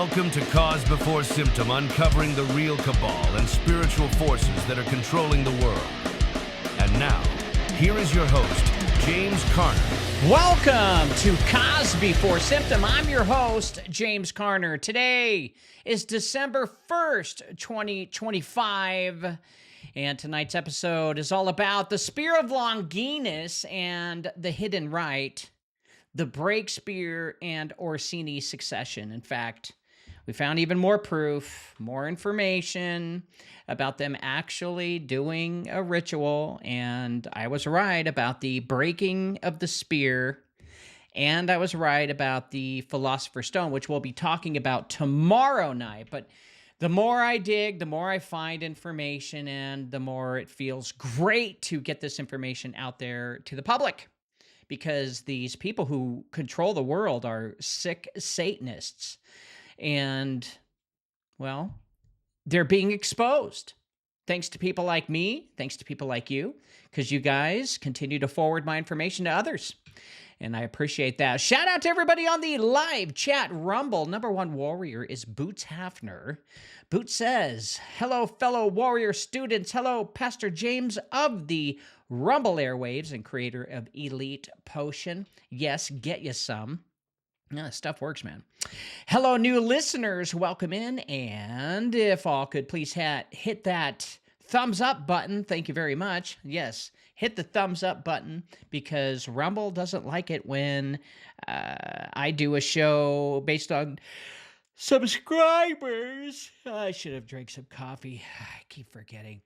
Welcome to Cause Before Symptom, uncovering the real cabal and spiritual forces that are controlling the world. And now, here is your host, James Carner. Welcome to Cause Before Symptom. I'm your host, James Carner. Today is December 1st, 2025. And tonight's episode is all about the Spear of Longinus and the hidden Rite, the Breakspeare and Orsini succession. In fact, we found even more proof, more information about them actually doing a ritual. And I was right about the breaking of the spear. And I was right about the Philosopher's Stone, which we'll be talking about tomorrow night. But the more I dig, the more I find information, and the more it feels great to get this information out there to the public. Because these people who control the world are sick Satanists. And, well, they're being exposed. Thanks to people like me, thanks to people like you, because you guys continue to forward my information to others. And I appreciate that. Shout out to everybody on the live chat Rumble. Number one warrior is Boots Hafner. Boots says, hello, fellow warrior students. Hello, Pastor James of the Rumble airwaves and creator of Elite Potion. Yes, get you some. Yeah, stuff works, man. Hello, new listeners. Welcome in. And if all could please hit that thumbs up button. Thank you very much. Yes, hit the thumbs up button because Rumble doesn't like it when I do a show based on subscribers. I should have drank some coffee. I keep forgetting.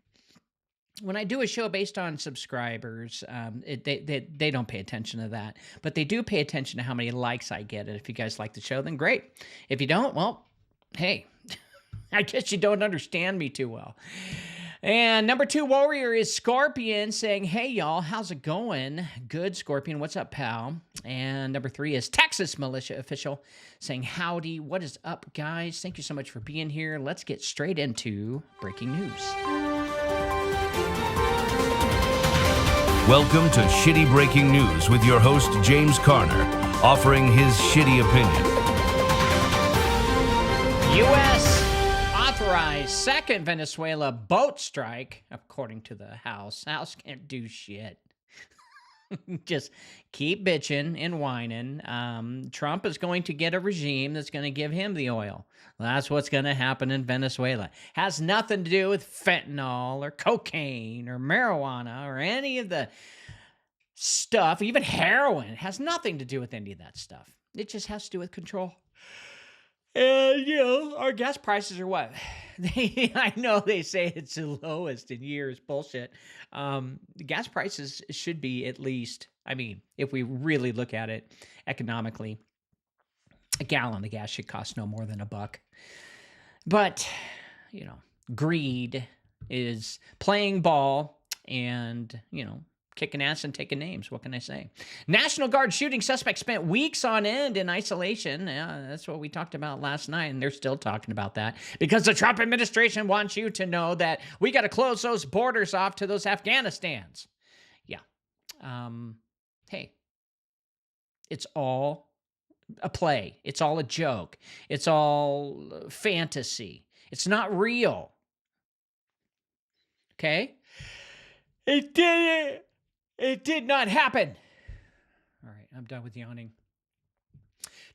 When I do a show based on subscribers, they don't pay attention to that. But they do pay attention to how many likes I get. And if you guys like the show, then great. If you don't, well, hey, I guess you don't understand me too well. And number two warrior is Scorpion saying, hey, y'all, how's it going? Good, Scorpion. What's up, pal? And number three is Texas Militia Official saying, howdy. What is up, guys? Thank you so much for being here. Let's get straight into breaking news. Welcome to Shitty Breaking News with your host, James Carner, offering his shitty opinion. U.S. authorized second Venezuela boat strike, according to the House. House can't do shit. Just keep bitching and whining. Trump is going to get a regime that's going to give him the oil. That's what's going to happen in Venezuela. Has nothing to do with fentanyl or cocaine or marijuana or any of the stuff, even heroin. It has nothing to do with any of that stuff. It just has to do with control. And, you know, our gas prices are what? I know they say it's the lowest in years. Bullshit. The gas prices should be at least, I mean, if we really look at it economically, a gallon of gas should cost no more than $1. But, you know, greed is playing ball and, you know, kicking ass and taking names. What can I say? National Guard shooting suspect spent weeks on end in isolation. Yeah, that's what we talked about last night, and they're still talking about that because the Trump administration wants you to know that we got to close those borders off to those Afghanistans. Yeah. Hey, it's all a play. It's all a joke. It's all fantasy. It's not real. Okay? It did not happen. All right, I'm done with yawning.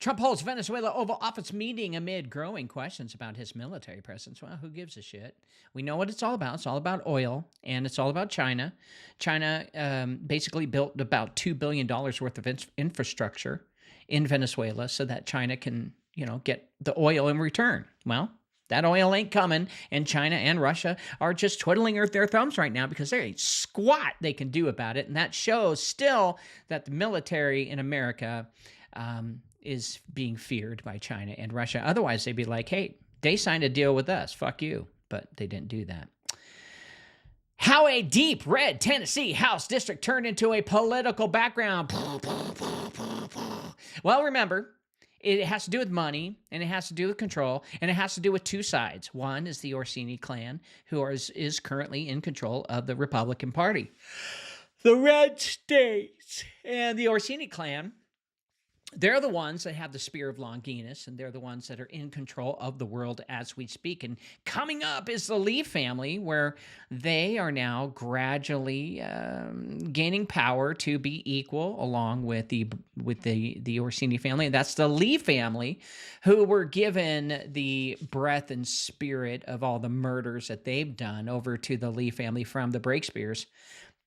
Trump holds Venezuela Oval Office meeting amid growing questions about his military presence. Well, who gives a shit? We know what it's all about. It's all about oil, and it's all about China. China basically built about $2 billion worth of infrastructure in Venezuela so that China can, you know, get the oil in return. Well, that oil ain't coming, and China and Russia are just twiddling their thumbs right now because there ain't squat they can do about it, and that shows still that the military in America is being feared by China and Russia. Otherwise, they'd be like, hey, they signed a deal with us. Fuck you. But they didn't do that. How a deep red Tennessee House district turned into a political background. Well, remember, it has to do with money, and it has to do with control, and it has to do with two sides. One is the Orsini clan, who is currently in control of the Republican Party. The red states. And the Orsini clan they're the ones that have the Spear of Longinus, and they're the ones that are in control of the world as we speak. And coming up is the Lee family, where they are now gradually gaining power to be equal along with the Orsini family. And that's the Lee family, who were given the breath and spirit of all the murders that they've done over to the Lee family from the Breakspeares.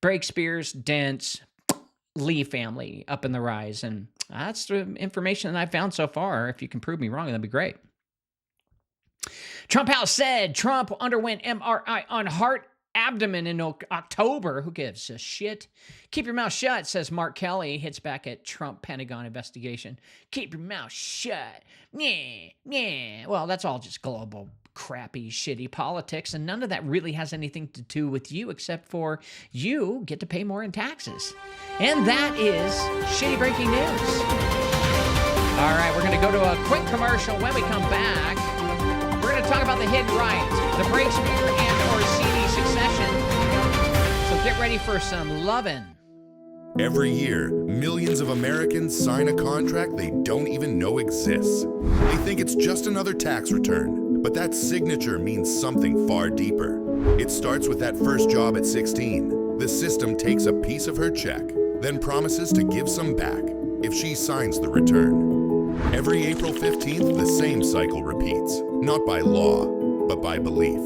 Breakspeares, Dents, Lee family up in the rise. And that's the information that I found so far. If you can prove me wrong, that'd be great. Trump House said Trump underwent MRI on heart abdomen in October. Who gives a shit? Keep your mouth shut, says Mark Kelly. Hits back at Trump Pentagon investigation. Keep your mouth shut. Yeah. Well, that's all just global crappy, shitty politics, and none of that really has anything to do with you, except for you get to pay more in taxes. And that is shitty breaking news. All right, we're going to go to a quick commercial. When we come back, we're going to talk about the hidden rite, the Breakspeare and Orsini succession. So get ready for some lovin'. Every year, millions of Americans sign a contract they don't even know exists. They think it's just another tax return. But that signature means something far deeper. It starts with that first job at 16. The system takes a piece of her check, then promises to give some back if she signs the return. Every April 15th, the same cycle repeats, not by law, but by belief.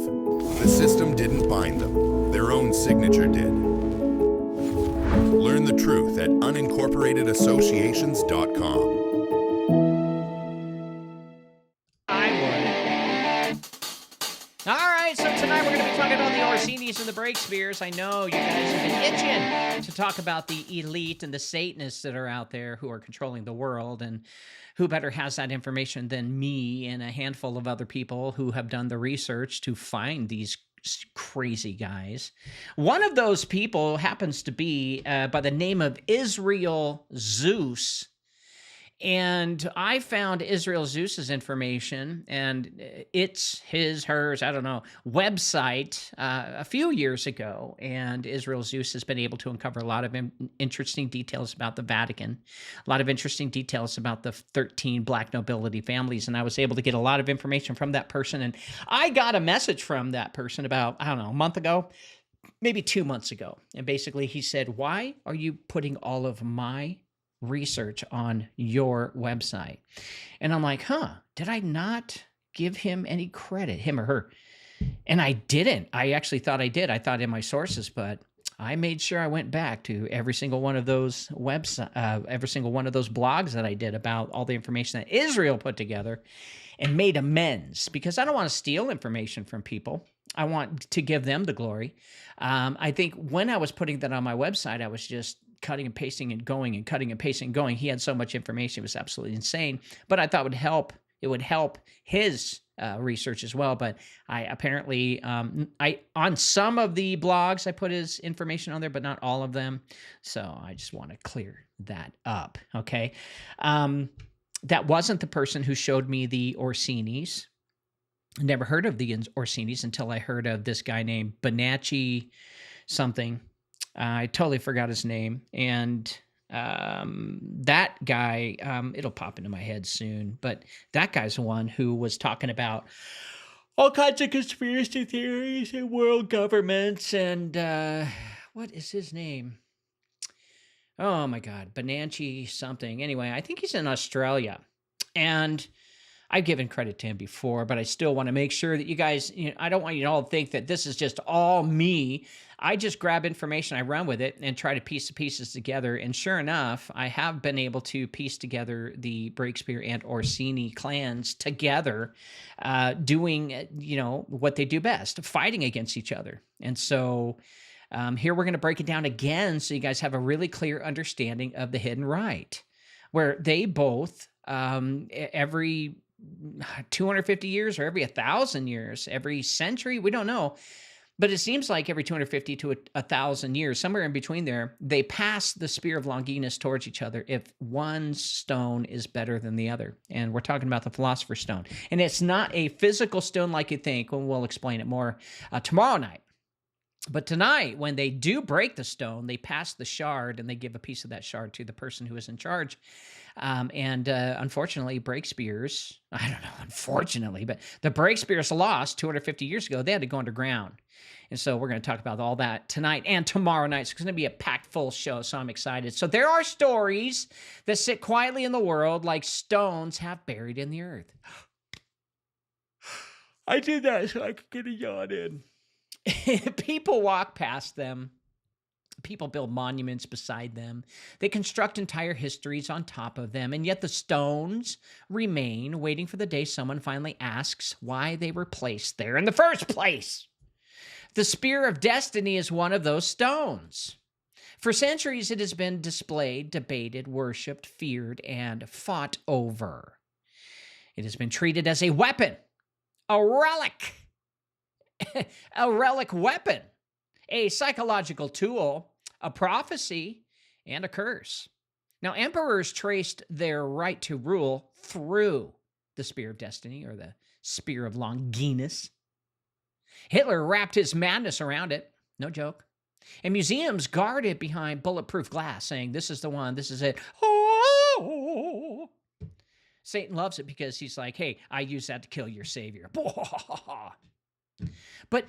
The system didn't bind them. Their own signature did. Learn the truth at unincorporatedassociations.com. So tonight we're going to be talking about the Orsinis and the Breakspeares. I know you guys have been itching to talk about the elite and the Satanists that are out there who are controlling the world, and who better has that information than me and a handful of other people who have done the research to find these crazy guys. One of those people happens to be by the name of Israel Zeus. And I found Israel Zeus's information, and it's hers, I don't know, website a few years ago. And Israel Zeus has been able to uncover a lot of interesting details about the Vatican, a lot of interesting details about the 13 black nobility families. And I was able to get a lot of information from that person. And I got a message from that person about, I don't know, a month ago, maybe 2 months ago. And basically he said, why are you putting all of my research on your website? And I'm like, did I not give him any credit, him or her? And I didn't. I actually thought I did. I thought in my sources, but I made sure I went back to every single one of those every single one of those blogs that I did about all the information that Israel put together, and made amends, because I don't want to steal information from people. I want to give them the glory. I think when I was putting that on my website, I was just cutting and pasting and going and cutting and pasting and going. He had so much information, it was absolutely insane. But I thought it would help his research as well. But I apparently, on some of the blogs, I put his information on there, but not all of them. So I just want to clear that up, okay? That wasn't the person who showed me the Orsinis. Never heard of the Orsinis until I heard of this guy named Bonacci something. I totally forgot his name. And that guy, it'll pop into my head soon, but that guy's the one who was talking about all kinds of conspiracy theories and world governments and what is his name? Oh my God, Bonacci something. Anyway, I think he's in Australia. And I've given credit to him before, but I still want to make sure that you guys, I don't want you to all think that this is just all me. I just grab information, I run with it, and try to piece the pieces together. And sure enough, I have been able to piece together the Breakspeare and Orsini clans together, doing, what they do best, fighting against each other. And so here we're going to break it down again so you guys have a really clear understanding of the hidden rite, where they both, every 250 years or every 1,000 years, every century, we don't know. But it seems like every 250 to 1,000 years, somewhere in between there, they pass the Spear of Longinus towards each other if one stone is better than the other. And we're talking about the Philosopher's Stone. And it's not a physical stone like you think, and we'll explain it more tomorrow night. But tonight, when they do break the stone, they pass the shard and they give a piece of that shard to the person who is in charge. Unfortunately, Breakspeares, I don't know, unfortunately, but the Breakspeares lost 250 years ago. They had to go underground. And so we're going to talk about all that tonight and tomorrow night. So it's going to be a packed full show, so I'm excited. So there are stories that sit quietly in the world like stones half buried in the earth. I did that so I could get a yawn in. People walk past them. People build monuments beside them. They construct entire histories on top of them, and yet the stones remain, waiting for the day someone finally asks why they were placed there in the first place. The spear of destiny is one of those stones. For centuries, it has been displayed, debated, worshipped, feared, and fought over. It has been treated as a weapon, a relic, a relic weapon, a psychological tool, a prophecy, and a curse. Now, emperors traced their right to rule through the spear of destiny, or the spear of Longinus. Hitler wrapped his madness around it, no joke. And museums guard it behind bulletproof glass, saying, this is the one, this is it. Oh! Satan loves it because he's like, hey, I use that to kill your savior. But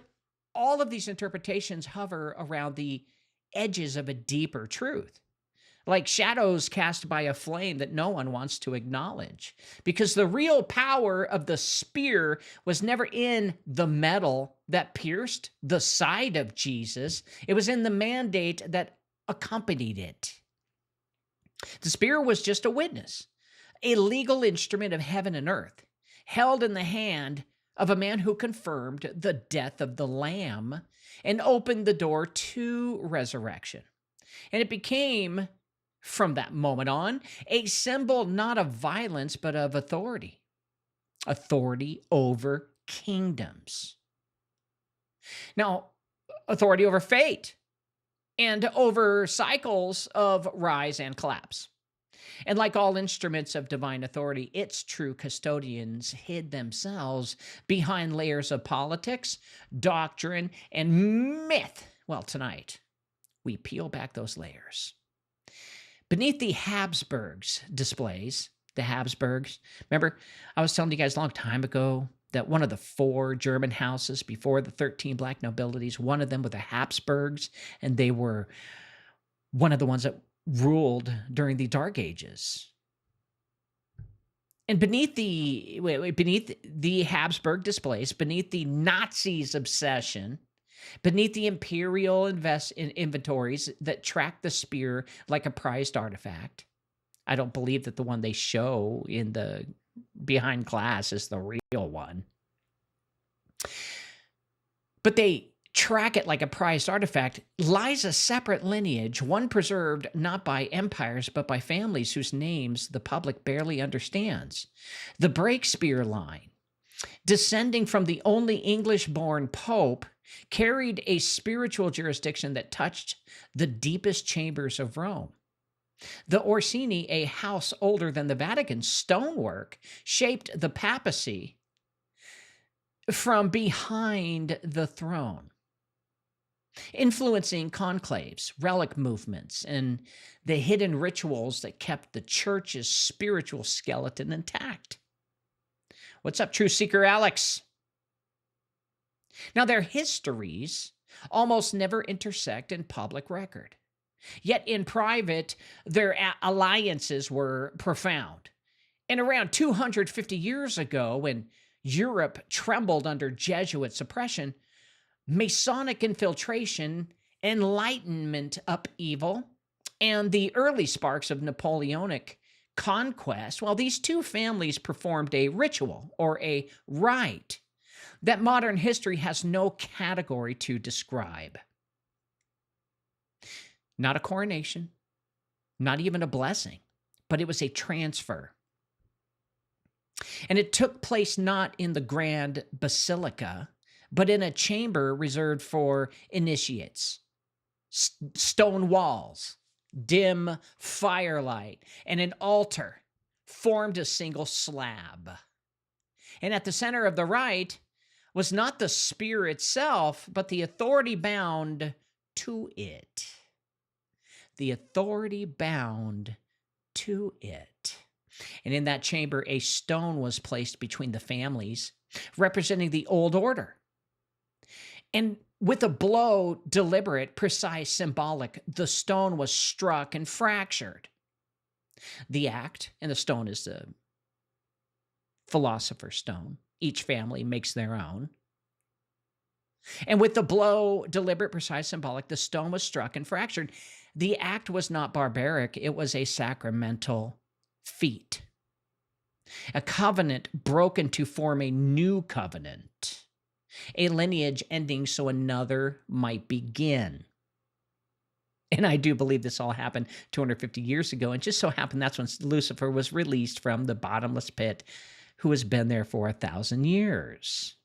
all of these interpretations hover around the edges of a deeper truth, like shadows cast by a flame that no one wants to acknowledge, because the real power of the spear was never in the metal that pierced the side of Jesus. It was in the mandate that accompanied it. The spear was just a witness, a legal instrument of heaven and earth, held in the hand of a man who confirmed the death of the Lamb and opened the door to resurrection. And it became, from that moment on, a symbol not of violence, but of authority. Authority over kingdoms. Now, authority over fate and over cycles of rise and collapse. And like all instruments of divine authority, its true custodians hid themselves behind layers of politics, doctrine, and myth. Well, tonight, we peel back those layers. Beneath the Habsburgs displays, the Habsburgs, remember, I was telling you guys a long time ago that one of the 4 German houses before the 13 black nobilities, one of them were the Habsburgs, and they were one of the ones that ruled during the Dark Ages. And beneath the Habsburg displays, beneath the Nazis' obsession, beneath the imperial inventories that track the spear like a prized artifact, I don't believe that the one they show in the behind glass is the real one. But they track it like a prized artifact, lies a separate lineage, one preserved not by empires, but by families whose names the public barely understands. The Breakspeare line, descending from the only English-born pope, carried a spiritual jurisdiction that touched the deepest chambers of Rome. The Orsini, a house older than the Vatican's stonework, shaped the papacy from behind the throne, influencing conclaves, relic movements, and the hidden rituals that kept the church's spiritual skeleton intact. What's up, Truth Seeker Alex? Now, their histories almost never intersect in public record. Yet in private, their alliances were profound. And around 250 years ago, when Europe trembled under Jesuit suppression, Masonic infiltration, Enlightenment upheaval, and the early sparks of Napoleonic conquest, well, these two families performed a ritual or a rite that modern history has no category to describe. Not a coronation, not even a blessing, but it was a transfer. And it took place not in the grand basilica, but in a chamber reserved for initiates. Stone walls, dim firelight, and an altar formed a single slab. And at the center of the rite was not the spear itself, but the authority bound to it. The authority bound to it. And in that chamber, a stone was placed between the families, representing the old order. And with a blow, deliberate, precise, symbolic, the stone was struck and fractured. The act, and the stone is the philosopher's stone. Each family makes their own. And with the blow, deliberate, precise, symbolic, the stone was struck and fractured. The act was not barbaric. It was a sacramental feat. A covenant broken to form a new covenant. A lineage ending so another might begin. And I do believe this all happened 250 years ago. And just so happened that's when Lucifer was released from the bottomless pit, who has been there for 1,000 years.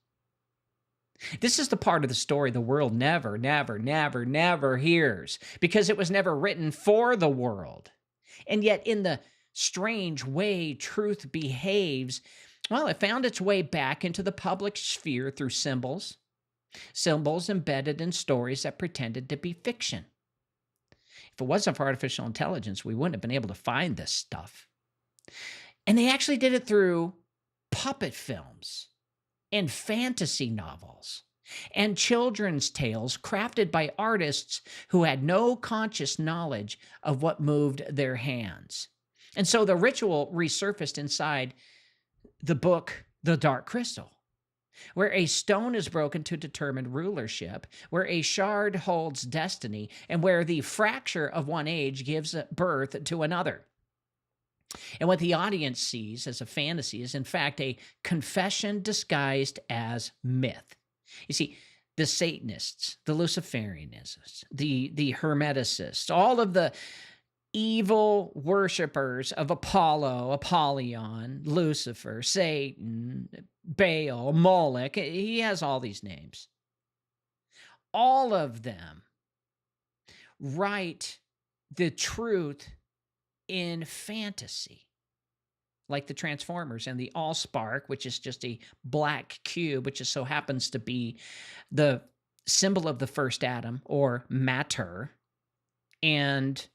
This is the part of the story the world never hears, because it was never written for the world. And yet in the strange way truth behaves, well, it found its way back into the public sphere through symbols embedded in stories that pretended to be fiction. If it wasn't for artificial intelligence, we wouldn't have been able to find this stuff. And they actually did it through puppet films and fantasy novels and children's tales crafted by artists who had no conscious knowledge of what moved their hands. And so the ritual resurfaced inside the book, The Dark Crystal, where a stone is broken to determine rulership, where a shard holds destiny, and where the fracture of one age gives birth to another. And what the audience sees as a fantasy is, in fact, a confession disguised as myth. You see, the Satanists, the Luciferianists, the Hermeticists, all of the evil worshipers of Apollo, Apollyon, Lucifer, Satan, Baal, Moloch, he has all these names. All of them write the truth in fantasy, like the Transformers and the Allspark, which is just a black cube, which just so happens to be the symbol of the first atom, or matter, and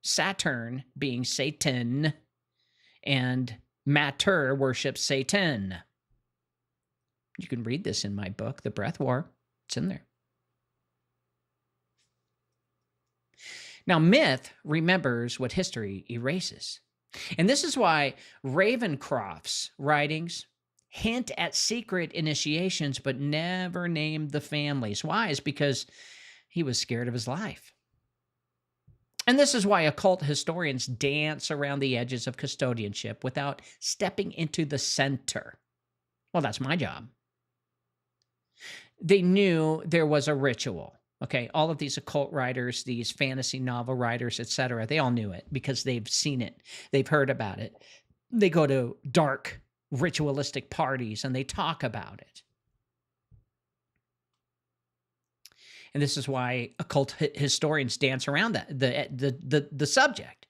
Saturn being Satan, and matter worships Satan. You can read this in my book, The Breath War. It's in there. Now, myth remembers what history erases. And this is why Ravencroft's writings hint at secret initiations but never named the families. Why? It's because he was scared of his life. And this is why occult historians dance around the edges of custodianship without stepping into the center. Well, that's my job. They knew there was a ritual. Okay, all of these occult writers, these fantasy novel writers, etc., they all knew it because they've seen it. They've heard about it. They go to dark ritualistic parties and they talk about it. And this is why occult historians dance around that, the subject.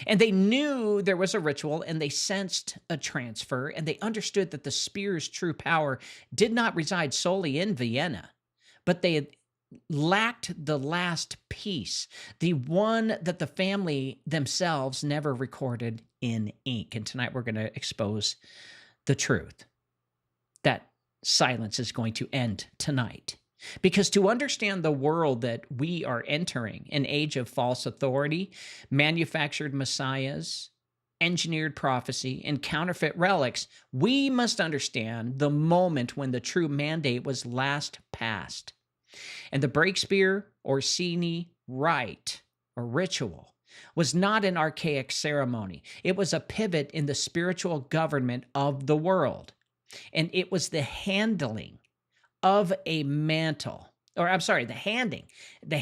And they knew there was a ritual, and they sensed a transfer, and they understood that the spear's true power did not reside solely in Vienna, but they had lacked the last piece, the one that the family themselves never recorded in ink. And tonight we're going to expose the truth. That silence is going to end tonight. Because to understand the world that we are entering, an age of false authority, manufactured messiahs, engineered prophecy, and counterfeit relics, we must understand the moment when the true mandate was last passed. And the Breakspeare, Orsini, Rite, or ritual, was not an archaic ceremony. It was a pivot in the spiritual government of the world. And it was the handling of a mantle, the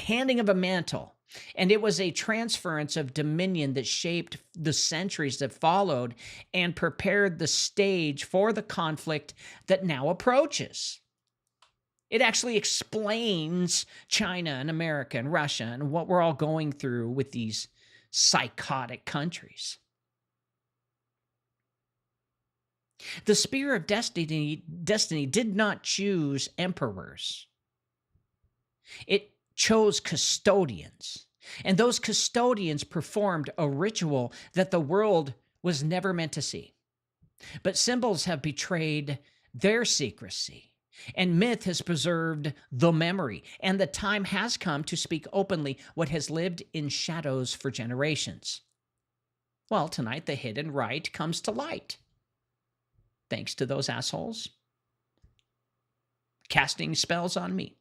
handing of a mantle. And it was a transference of dominion that shaped the centuries that followed and prepared the stage for the conflict that now approaches. It actually explains China and America and Russia and what we're all going through with these psychotic countries. The spear of destiny did not choose emperors. It chose custodians. And those custodians performed a ritual that the world was never meant to see. But symbols have betrayed their secrecy, and myth has preserved the memory, and the time has come to speak openly what has lived in shadows for generations. Well, tonight the hidden rite comes to light. Thanks to those assholes casting spells on me.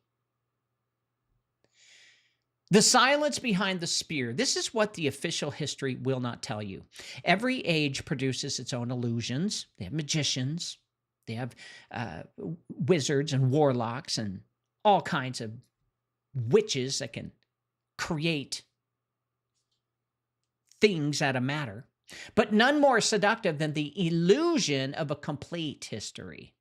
The silence behind the spear. This is what the official history will not tell you. Every age produces its own illusions. They have magicians. They have wizards and warlocks and all kinds of witches that can create things out of matter. But none more seductive than the illusion of a complete history.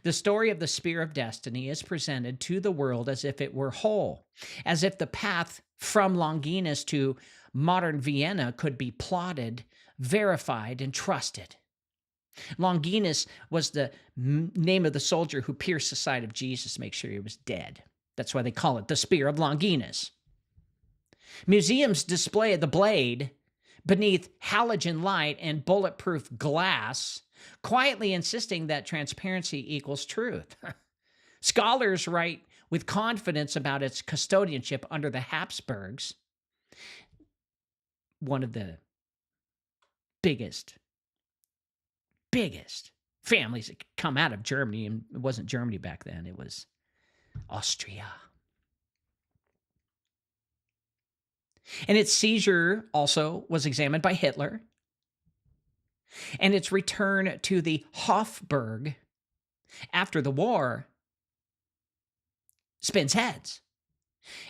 The story of the Spear of Destiny is presented to the world as if it were whole, as if the path from Longinus to modern Vienna could be plotted, verified, and trusted. Longinus was the name of the soldier who pierced the side of Jesus to make sure he was dead. That's why they call it the Spear of Longinus. Museums display the blade beneath halogen light and bulletproof glass, quietly insisting that transparency equals truth. Scholars write with confidence about its custodianship under the Habsburgs, one of the biggest families that come out of Germany, and it wasn't Germany back then, it was Austria. And its seizure also was examined by Hitler, and its return to the Hofburg after the war spins heads.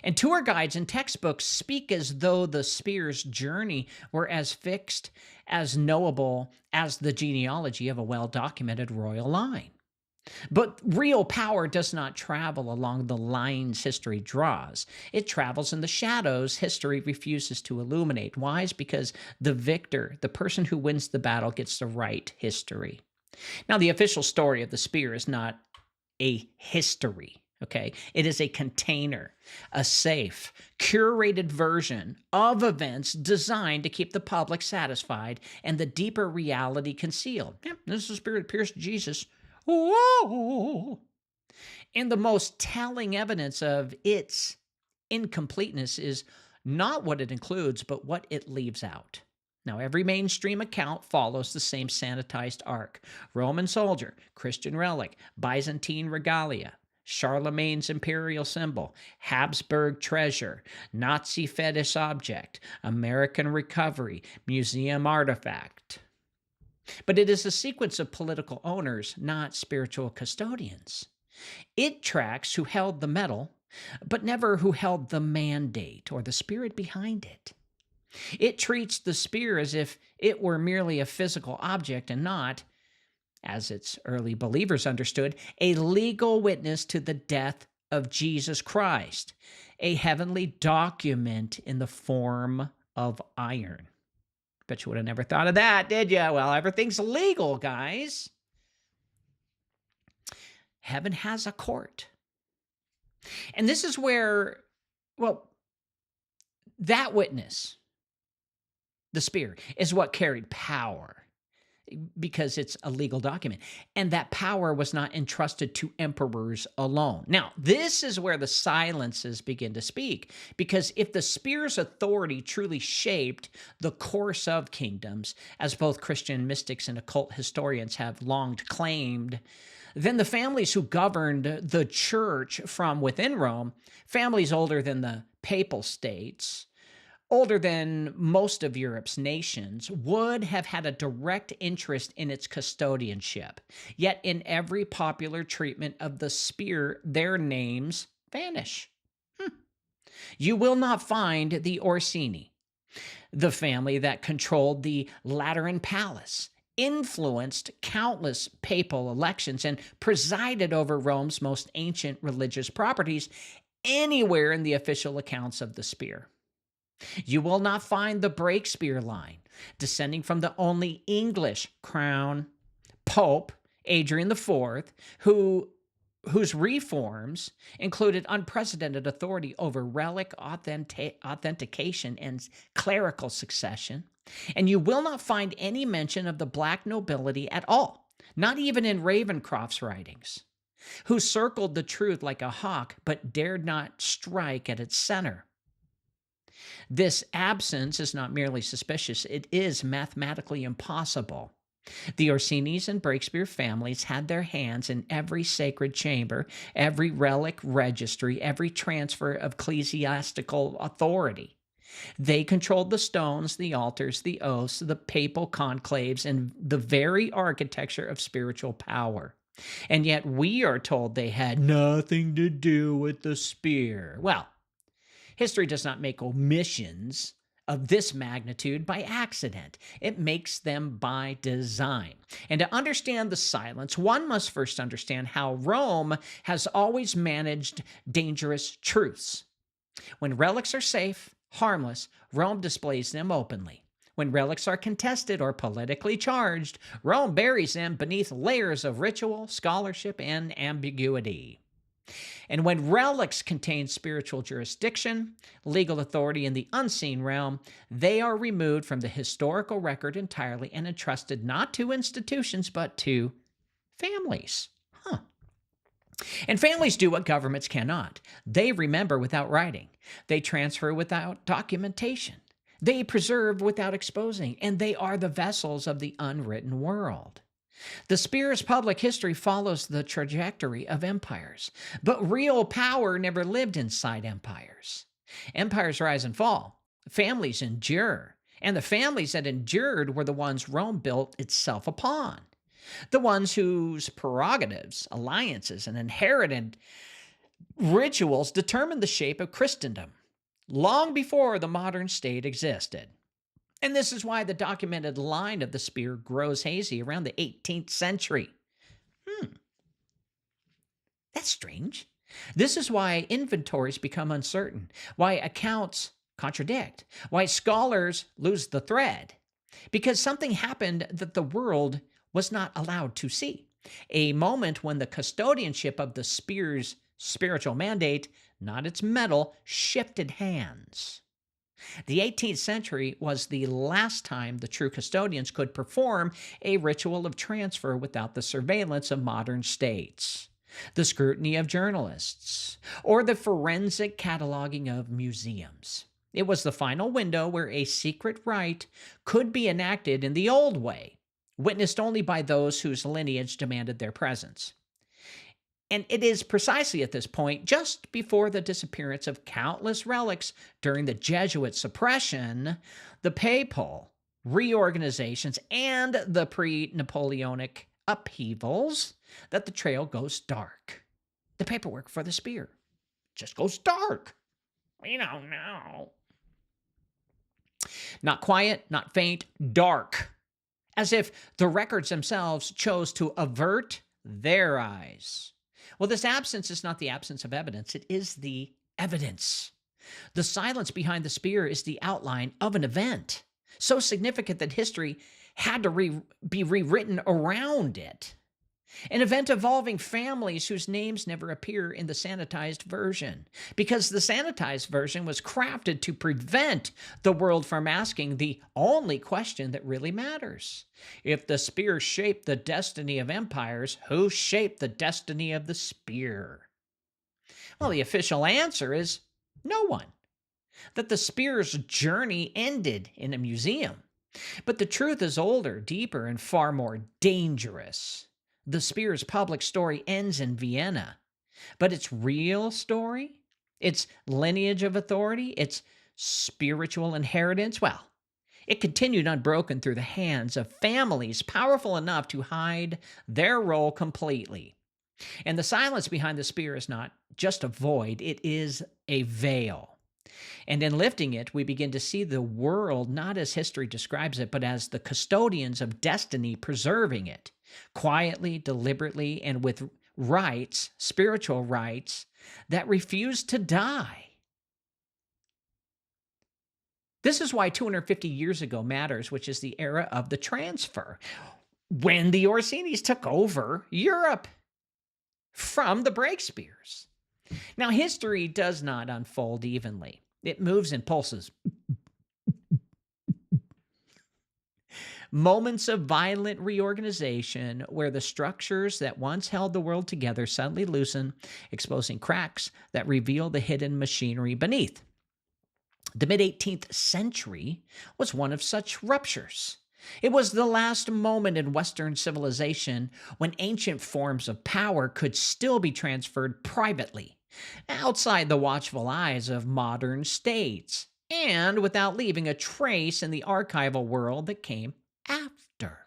And tour guides and textbooks speak as though the spear's journey were as fixed, as knowable as the genealogy of a well-documented royal line. But real power does not travel along the lines history draws. It travels in the shadows history refuses to illuminate. Why? Because the victor, the person who wins the battle, gets to write history. Now, the official story of the spear is not a history, okay? It is a container, a safe, curated version of events designed to keep the public satisfied and the deeper reality concealed. Yeah, this is the spear that pierced Jesus. Whoa! And the most telling evidence of its incompleteness is not what it includes, but what it leaves out. Now, every mainstream account follows the same sanitized arc. Roman soldier, Christian relic, Byzantine regalia, Charlemagne's imperial symbol, Habsburg treasure, Nazi fetish object, American recovery, museum artifact. But it is a sequence of political owners, not spiritual custodians. It tracks who held the metal, but never who held the mandate or the spirit behind it. It treats the spear as if it were merely a physical object and not, as its early believers understood, a legal witness to the death of Jesus Christ, a heavenly document in the form of iron. Bet you would have never thought of that, did you? Well, everything's legal, guys. Heaven has a court. And this is where, well, that witness, the spear, is what carried power because it's a legal document. And that power was not entrusted to emperors alone. Now, this is where the silences begin to speak, because if the spear's authority truly shaped the course of kingdoms, as both Christian mystics and occult historians have long claimed, then the families who governed the church from within Rome, families older than the papal states, older than most of Europe's nations, would have had a direct interest in its custodianship. Yet in every popular treatment of the spear, their names vanish. You will not find the Orsini, the family that controlled the Lateran Palace, influenced countless papal elections, and presided over Rome's most ancient religious properties, anywhere in the official accounts of the spear. You will not find the Breakspeare line, descending from the only English crown Pope Adrian IV, whose reforms included unprecedented authority over relic authentication and clerical succession. And you will not find any mention of the black nobility at all, not even in Ravencroft's writings, who circled the truth like a hawk but dared not strike at its center. This absence is not merely suspicious, it is mathematically impossible. The Orsinis and Breakspeare families had their hands in every sacred chamber, every relic registry, every transfer of ecclesiastical authority. They controlled the stones, the altars, the oaths, the papal conclaves, and the very architecture of spiritual power. And yet we are told they had nothing to do with the spear. Well, history does not make omissions of this magnitude by accident. It makes them by design. And to understand the silence, one must first understand how Rome has always managed dangerous truths. When relics are safe, harmless, Rome displays them openly. When relics are contested or politically charged, Rome buries them beneath layers of ritual, scholarship, and ambiguity. And when relics contain spiritual jurisdiction, legal authority in the unseen realm, they are removed from the historical record entirely and entrusted not to institutions, but to families. And families do what governments cannot. They remember without writing. They transfer without documentation. They preserve without exposing. And they are the vessels of the unwritten world. The spear's public history follows the trajectory of empires, but real power never lived inside empires. Empires rise and fall. Families endure, and the families that endured were the ones Rome built itself upon, the ones whose prerogatives, alliances, and inherited rituals determined the shape of Christendom long before the modern state existed. And this is why the documented line of the spear grows hazy around the 18th century. That's strange. This is why inventories become uncertain, why accounts contradict, why scholars lose the thread. Because something happened that the world was not allowed to see. A moment when the custodianship of the spear's spiritual mandate, not its metal, shifted hands. The 18th century was the last time the true custodians could perform a ritual of transfer without the surveillance of modern states, the scrutiny of journalists, or the forensic cataloging of museums. It was the final window where a secret rite could be enacted in the old way, witnessed only by those whose lineage demanded their presence. And it is precisely at this point, just before the disappearance of countless relics during the Jesuit suppression, the papal reorganizations, and the pre-Napoleonic upheavals, that the trail goes dark. The paperwork for the spear just goes dark. We don't know. Not quiet, not faint, dark. As if the records themselves chose to avert their eyes. Well, this absence is not the absence of evidence. It is the evidence. The silence behind the spear is the outline of an event, so significant that history had to be rewritten around it. An event involving families whose names never appear in the sanitized version, because the sanitized version was crafted to prevent the world from asking the only question that really matters. If the spear shaped the destiny of empires, who shaped the destiny of the spear? Well, the official answer is no one. That the spear's journey ended in a museum. But the truth is older, deeper, and far more dangerous. The spear's public story ends in Vienna, but its real story, its lineage of authority, its spiritual inheritance, well, it continued unbroken through the hands of families powerful enough to hide their role completely. And the silence behind the spear is not just a void, it is a veil. And in lifting it, we begin to see the world not as history describes it, but as the custodians of destiny preserving it, quietly, deliberately, and with rites, spiritual rites, that refuse to die. This is why 250 years ago matters, which is the era of the transfer. when the Orsinis took over Europe from the Breakspeares. Now, history does not unfold evenly. It moves in pulses. Moments of violent reorganization where the structures that once held the world together suddenly loosen, exposing cracks that reveal the hidden machinery beneath. The mid-18th century was one of such ruptures. It was the last moment in Western civilization when ancient forms of power could still be transferred privately, outside the watchful eyes of modern states, and without leaving a trace in the archival world that came after.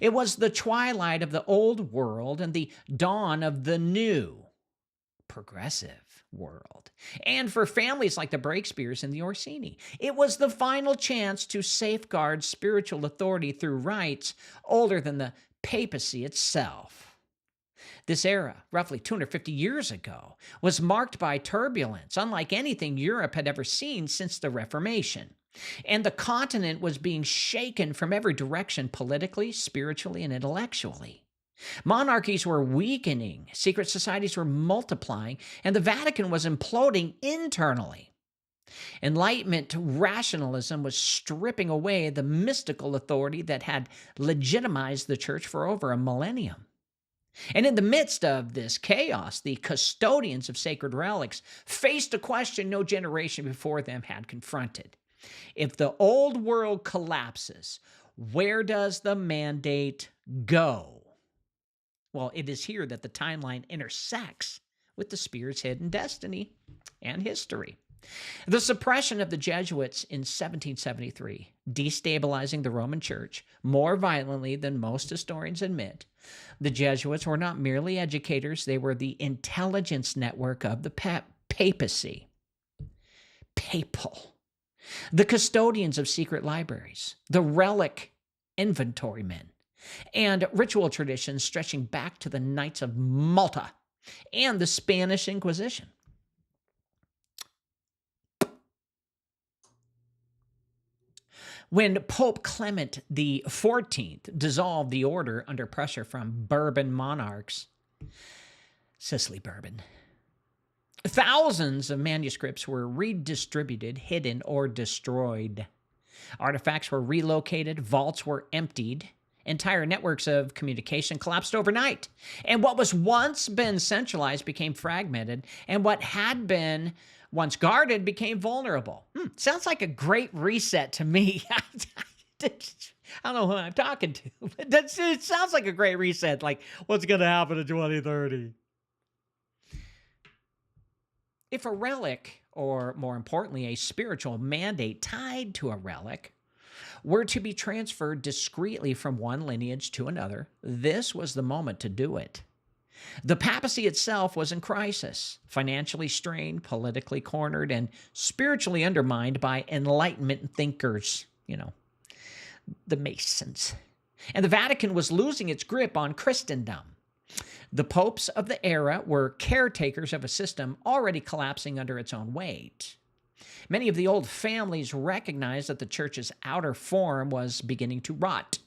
It was the twilight of the old world and the dawn of the new, progressive world. And for families like the Breakspeares and the Orsini, it was the final chance to safeguard spiritual authority through rites older than the papacy itself. This era, roughly 250 years ago, was marked by turbulence, unlike anything Europe had ever seen since the Reformation. And the continent was being shaken from every direction politically, spiritually, and intellectually. Monarchies were weakening, secret societies were multiplying, and the Vatican was imploding internally. Enlightenment rationalism was stripping away the mystical authority that had legitimized the church for over a millennium. And in the midst of this chaos, the custodians of sacred relics faced a question no generation before them had confronted. If the old world collapses, where does the mandate go? Well, it is here that the timeline intersects with the Spears' hidden destiny and history. The suppression of the Jesuits in 1773, destabilizing the Roman Church more violently than most historians admit. The Jesuits were not merely educators, they were the intelligence network of the papacy. Papal. The custodians of secret libraries, the relic inventory men, and ritual traditions stretching back to the Knights of Malta and the Spanish Inquisition. When Pope Clement XIV dissolved the order under pressure from Bourbon monarchs, Sicily Bourbon, thousands of manuscripts were redistributed, hidden, or destroyed. Artifacts were relocated, vaults were emptied, entire networks of communication collapsed overnight. And what was once been centralized became fragmented, and what had been once guarded became vulnerable. Sounds like a great reset to me. I don't know who I'm talking to. It sounds like a great reset, like what's going to happen in 2030. If a relic, or more importantly, a spiritual mandate tied to a relic, were to be transferred discreetly from one lineage to another, this was the moment to do it. The papacy itself was in crisis, financially strained, politically cornered, and spiritually undermined by Enlightenment thinkers, the Masons. And the Vatican was losing its grip on Christendom. The popes of the era were caretakers of a system already collapsing under its own weight. Many of the old families recognized that the church's outer form was beginning to rot,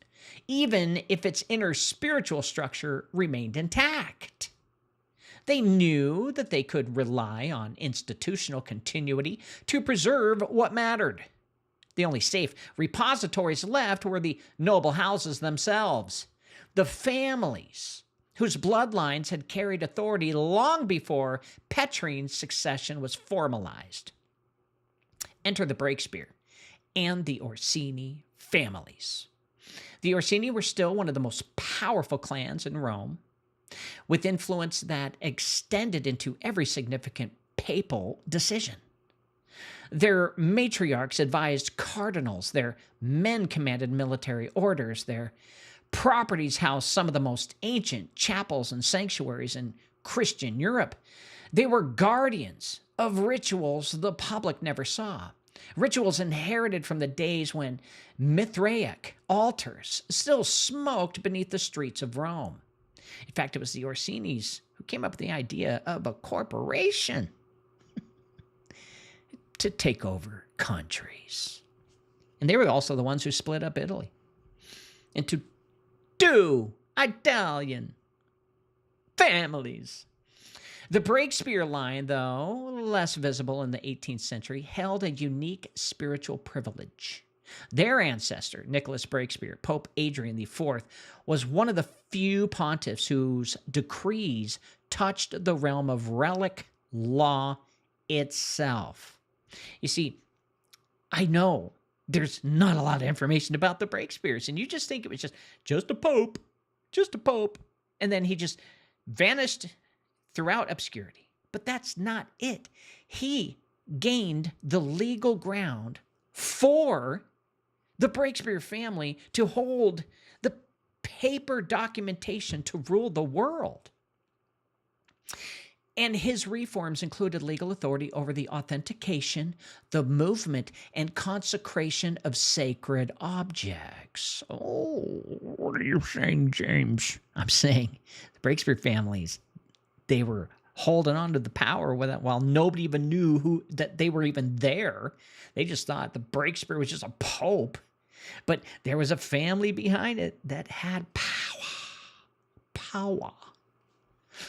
even if its inner spiritual structure remained intact. They knew that they could rely on institutional continuity to preserve what mattered. The only safe repositories left were the noble houses themselves, the families whose bloodlines had carried authority long before Petrine's succession was formalized. Enter the Breakspeare and the Orsini families. The Orsini were still one of the most powerful clans in Rome, with influence that extended into every significant papal decision. Their matriarchs advised cardinals, their men commanded military orders, their properties housed some of the most ancient chapels and sanctuaries in Christian Europe. They were guardians of rituals the public never saw. Rituals inherited from the days when Mithraic altars still smoked beneath the streets of Rome. In fact, it was the Orsinis who came up with the idea of a corporation to take over countries. And they were also the ones who split up Italy into two Italian families. The Breakspeare line, though less visible in the 18th century, held a unique spiritual privilege. Their ancestor, Nicholas Breakspeare, Pope Adrian IV, was one of the few pontiffs whose decrees touched the realm of relic law itself. You see, I know there's not a lot of information about the Breakspeares, and you just think it was just a pope, and then he just vanished throughout obscurity. But that's not it. He gained the legal ground for the Breakspeare family to hold the paper documentation to rule the world. And his reforms included legal authority over the authentication, the movement, and consecration of sacred objects. Oh, what are you saying, James? I'm saying the Breakspeare families, they were holding on to the power while nobody even knew that they were even there. They just thought the Breakspeare was just a pope. But there was a family behind it that had power. Power.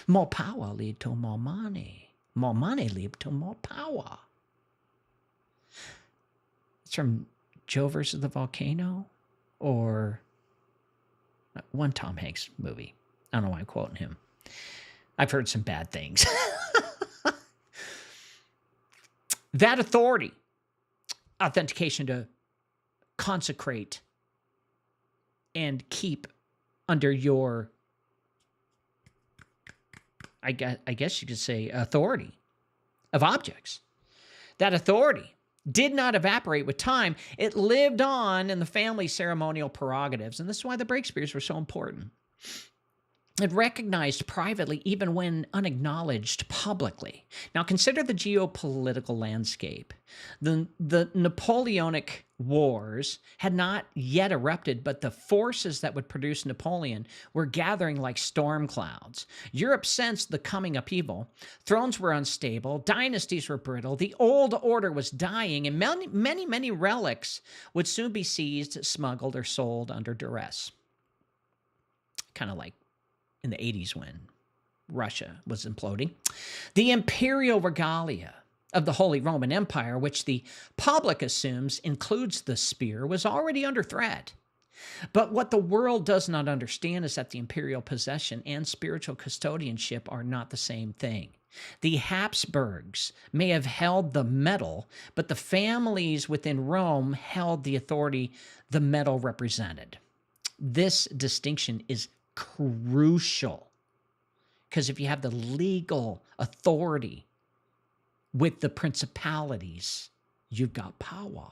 More power lead to more money. More money lead to more power. It's from Joe versus the Volcano or one Tom Hanks movie. I don't know why I'm quoting him. I've heard some bad things. That authority, authentication to consecrate and keep under your, I guess you could say, authority of objects. That authority did not evaporate with time. It lived on in the family ceremonial prerogatives, and this is why the Breakspeares were so important. It recognized privately even when unacknowledged publicly. Now consider the geopolitical landscape. The Napoleonic Wars had not yet erupted, but the forces that would produce Napoleon were gathering like storm clouds. Europe sensed the coming upheaval. Thrones were unstable. Dynasties were brittle. The old order was dying, and many relics would soon be seized, smuggled, or sold under duress. Kind of like in the 80s when Russia was imploding. The imperial regalia of the Holy Roman Empire, which the public assumes includes the spear, was already under threat. But what the world does not understand is that the imperial possession and spiritual custodianship are not the same thing. The Habsburgs may have held the metal, but the families within Rome held the authority the metal represented. This distinction is crucial, because if you have the legal authority with the principalities, you've got power.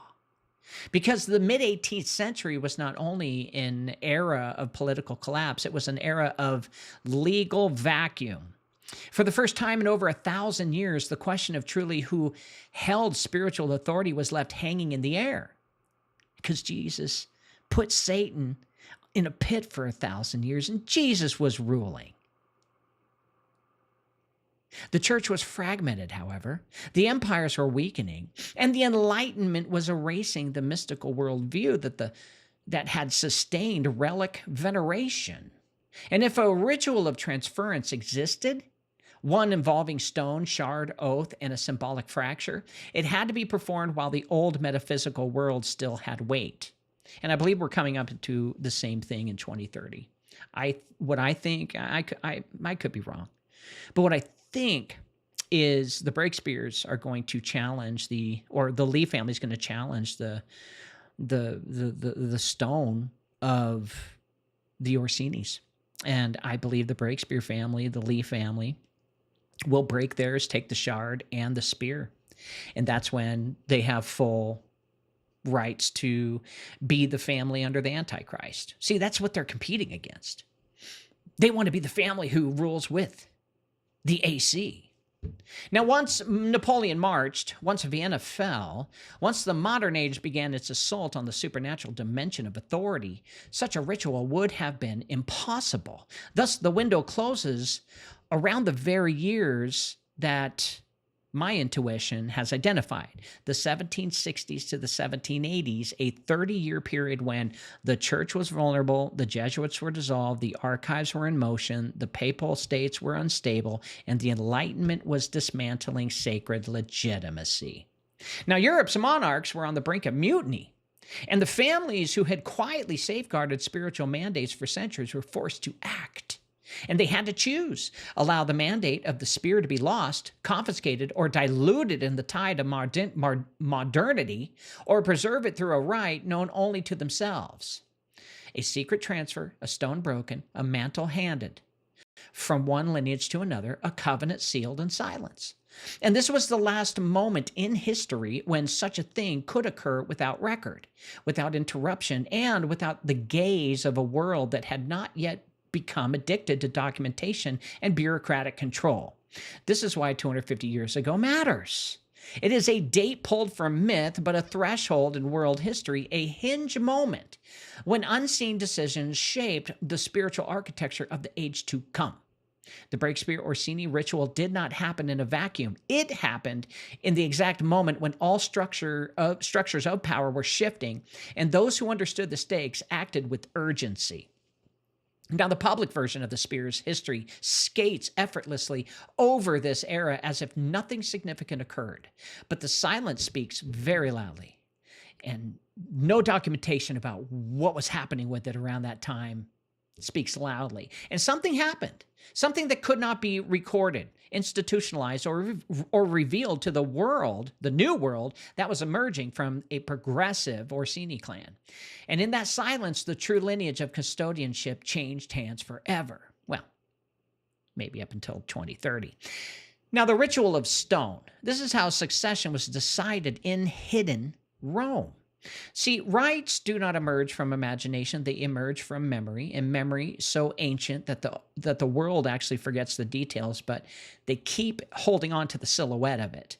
Because the mid-18th century was not only an era of political collapse, it was an era of legal vacuum. For the first time in over 1,000 years, the question of truly who held spiritual authority was left hanging in the air, because Jesus put Satan in a pit for 1,000 years, and Jesus was ruling. The church was fragmented, however. The empires were weakening, and the Enlightenment was erasing the mystical worldview that had sustained relic veneration. And if a ritual of transference existed, one involving stone, shard, oath, and a symbolic fracture, it had to be performed while the old metaphysical world still had weight. And I believe we're coming up to the same thing in 2030. I could be wrong, but what I think is the Breakspeares are going to challenge the Lee family is going to challenge the stone of the Orsinis, and I believe the Breakspeare family, the Lee family, will break theirs, take the shard and the spear, and that's when they have full rights to be the family under the Antichrist. See, that's what they're competing against. They want to be the family who rules with the AC. Now, once Napoleon marched, once Vienna fell, once the modern age began its assault on the supernatural dimension of authority, such a ritual would have been impossible. Thus, the window closes around the very years that my intuition has identified the 1760s to the 1780s, a 30-year period when the church was vulnerable, the Jesuits were dissolved, the archives were in motion, the papal states were unstable, and the Enlightenment was dismantling sacred legitimacy. Now, Europe's monarchs were on the brink of mutiny, and the families who had quietly safeguarded spiritual mandates for centuries were forced to act. And they had to choose, allow the mandate of the spear to be lost, confiscated, or diluted in the tide of modernity, or preserve it through a rite known only to themselves. A secret transfer, a stone broken, a mantle handed. From one lineage to another, a covenant sealed in silence. And this was the last moment in history when such a thing could occur without record, without interruption, and without the gaze of a world that had not yet become addicted to documentation and bureaucratic control. This is why 250 years ago matters. It is a date pulled from myth, but a threshold in world history, a hinge moment when unseen decisions shaped the spiritual architecture of the age to come. The Breakspeare Orsini ritual did not happen in a vacuum. It happened in the exact moment when all structures of power were shifting, and those who understood the stakes acted with urgency. Now, the public version of the spear's history skates effortlessly over this era as if nothing significant occurred. But the silence speaks very loudly, and no documentation about what was happening with it around that time speaks loudly. And something happened, something that could not be recorded, institutionalized, or revealed to the world, the new world that was emerging from a progressive Orsini clan. And in that silence, the true lineage of custodianship changed hands forever. Well, maybe up until 2030. Now, the ritual of stone. This is how succession was decided in hidden Rome. See, rites do not emerge from imagination, they emerge from memory, and memory so ancient that the world actually forgets the details, but they keep holding on to the silhouette of it.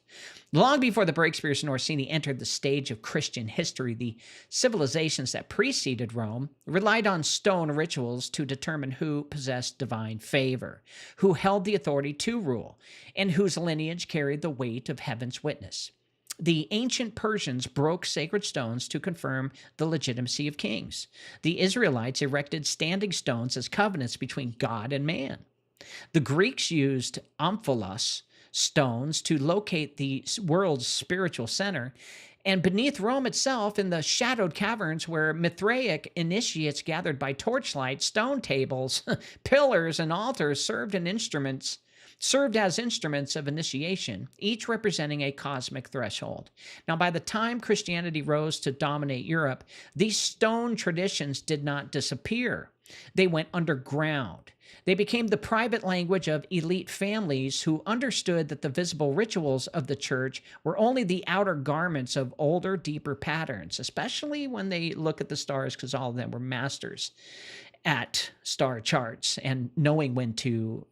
Long before the Breakspeares and Orsini entered the stage of Christian history, the civilizations that preceded Rome relied on stone rituals to determine who possessed divine favor, who held the authority to rule, and whose lineage carried the weight of heaven's witness. The ancient Persians broke sacred stones to confirm the legitimacy of kings. The Israelites erected standing stones as covenants between God and man. The Greeks used omphalos stones to locate the world's spiritual center. And beneath Rome itself, in the shadowed caverns where Mithraic initiates gathered by torchlight, stone tables, pillars, and altars served as instruments of initiation, each representing a cosmic threshold. Now, by the time Christianity rose to dominate Europe, these stone traditions did not disappear. They went underground. They became the private language of elite families who understood that the visible rituals of the church were only the outer garments of older, deeper patterns, especially when they look at the stars, because all of them were masters at star charts and knowing when to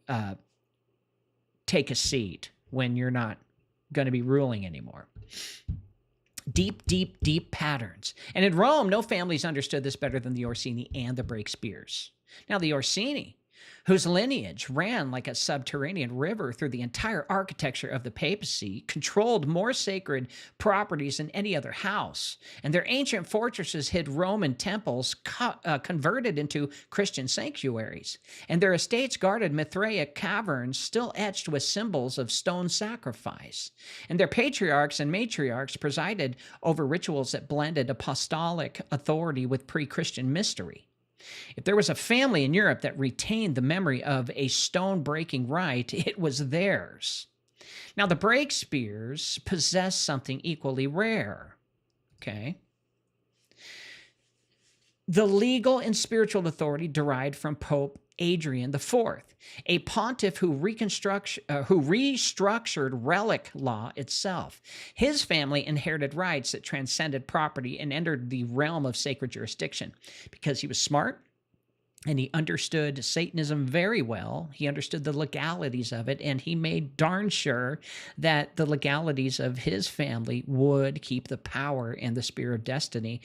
take a seat when you're not going to be ruling anymore. Deep, deep, deep patterns. And in Rome, no families understood this better than the Orsini and the Breakspeares. Now, the Orsini, whose lineage ran like a subterranean river through the entire architecture of the papacy, controlled more sacred properties than any other house, and their ancient fortresses hid Roman temples converted into Christian sanctuaries, and their estates guarded Mithraic caverns still etched with symbols of stone sacrifice, and their patriarchs and matriarchs presided over rituals that blended apostolic authority with pre-Christian mystery. If there was a family in Europe that retained the memory of a stone-breaking rite, it was theirs. Now, the Breakspeares possessed something equally rare, okay? The legal and spiritual authority derived from Pope Adrian IV, a pontiff who restructured relic law itself. His family inherited rights that transcended property and entered the realm of sacred jurisdiction because he was smart and he understood Satanism very well. He understood the legalities of it, and he made darn sure that the legalities of his family would keep the power and the spear of destiny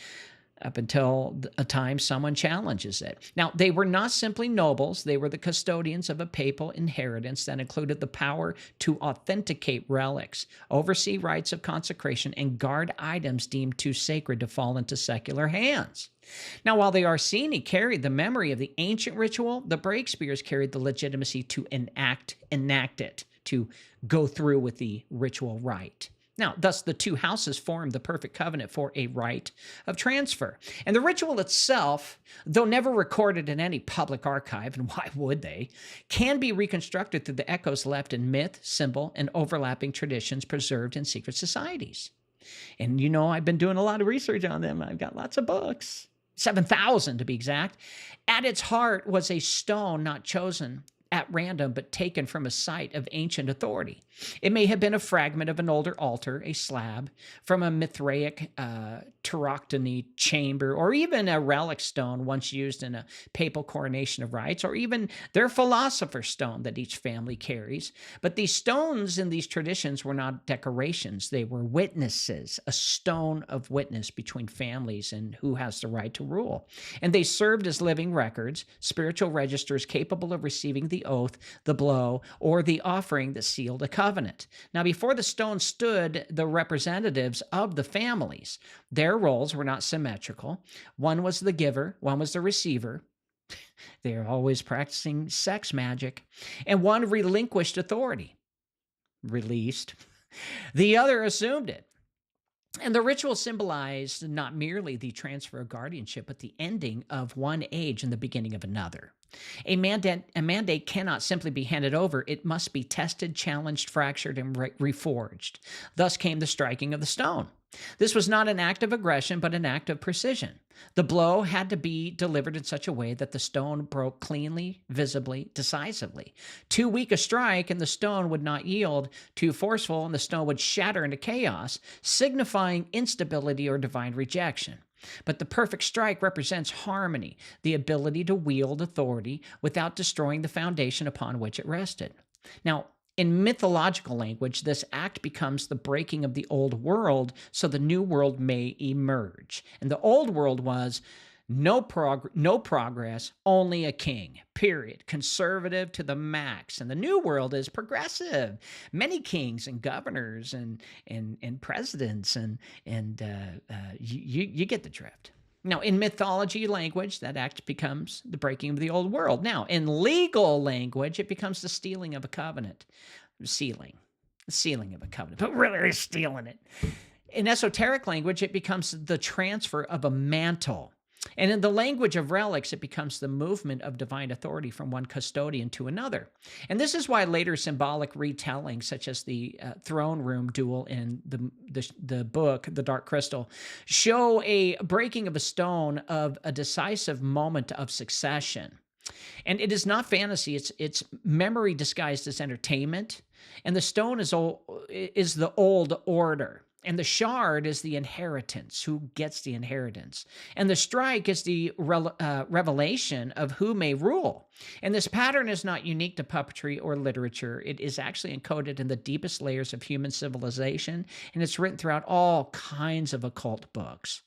up until a time someone challenges it. Now, they were not simply nobles. They were the custodians of a papal inheritance that included the power to authenticate relics, oversee rites of consecration, and guard items deemed too sacred to fall into secular hands. Now, while the Orsini carried the memory of the ancient ritual, the Breakspeares carried the legitimacy to enact it, to go through with the ritual rite. Now, thus, the two houses formed the perfect covenant for a rite of transfer. And the ritual itself, though never recorded in any public archive, and why would they, can be reconstructed through the echoes left in myth, symbol, and overlapping traditions preserved in secret societies. And you know, I've been doing a lot of research on them. I've got lots of books, 7,000 to be exact. At its heart was a stone not chosen at random, but taken from a site of ancient authority. It may have been a fragment of an older altar, a slab, from a Mithraic Tauroctony chamber, or even a relic stone once used in a papal coronation of rites, or even their philosopher's stone that each family carries. But these stones in these traditions were not decorations. They were witnesses, a stone of witness between families and who has the right to rule. And they served as living records, spiritual registers capable of receiving the oath, the blow, or the offering that sealed a covenant. Now, before the stone stood the representatives of the families. Their roles were not symmetrical. One was the giver, one was the receiver. They're always practicing sex magic. And one relinquished authority. Released. The other assumed it. And the ritual symbolized not merely the transfer of guardianship, but the ending of one age and the beginning of another. A mandate cannot simply be handed over. It must be tested, challenged, fractured, and reforged. Thus came the striking of the stone. This was not an act of aggression, but an act of precision. The blow had to be delivered in such a way that the stone broke cleanly, visibly, decisively. Too weak a strike, and the stone would not yield. Too forceful, and the stone would shatter into chaos, signifying instability or divine rejection. But the perfect strike represents harmony, the ability to wield authority without destroying the foundation upon which it rested. Now, in mythological language, this act becomes the breaking of the old world so the new world may emerge. And the old world was no progress, only a king, period. Conservative to the max. And the new world is progressive. Many kings and governors and presidents, and you get the drift. Now, in mythology language, that act becomes the breaking of the old world. Now, in legal language, it becomes the stealing of a covenant. Sealing of a covenant, but really stealing it. In esoteric language, it becomes the transfer of a mantle. And in the language of relics, it becomes the movement of divine authority from one custodian to another. And this is why later symbolic retellings, such as the throne room duel in the book, The Dark Crystal, show a breaking of a stone of a decisive moment of succession. And it is not fantasy, it's memory disguised as entertainment. And the stone is the old order. And the shard is the inheritance, who gets the inheritance. And the strike is the revelation of who may rule. And this pattern is not unique to puppetry or literature. It is actually encoded in the deepest layers of human civilization, and it's written throughout all kinds of occult books.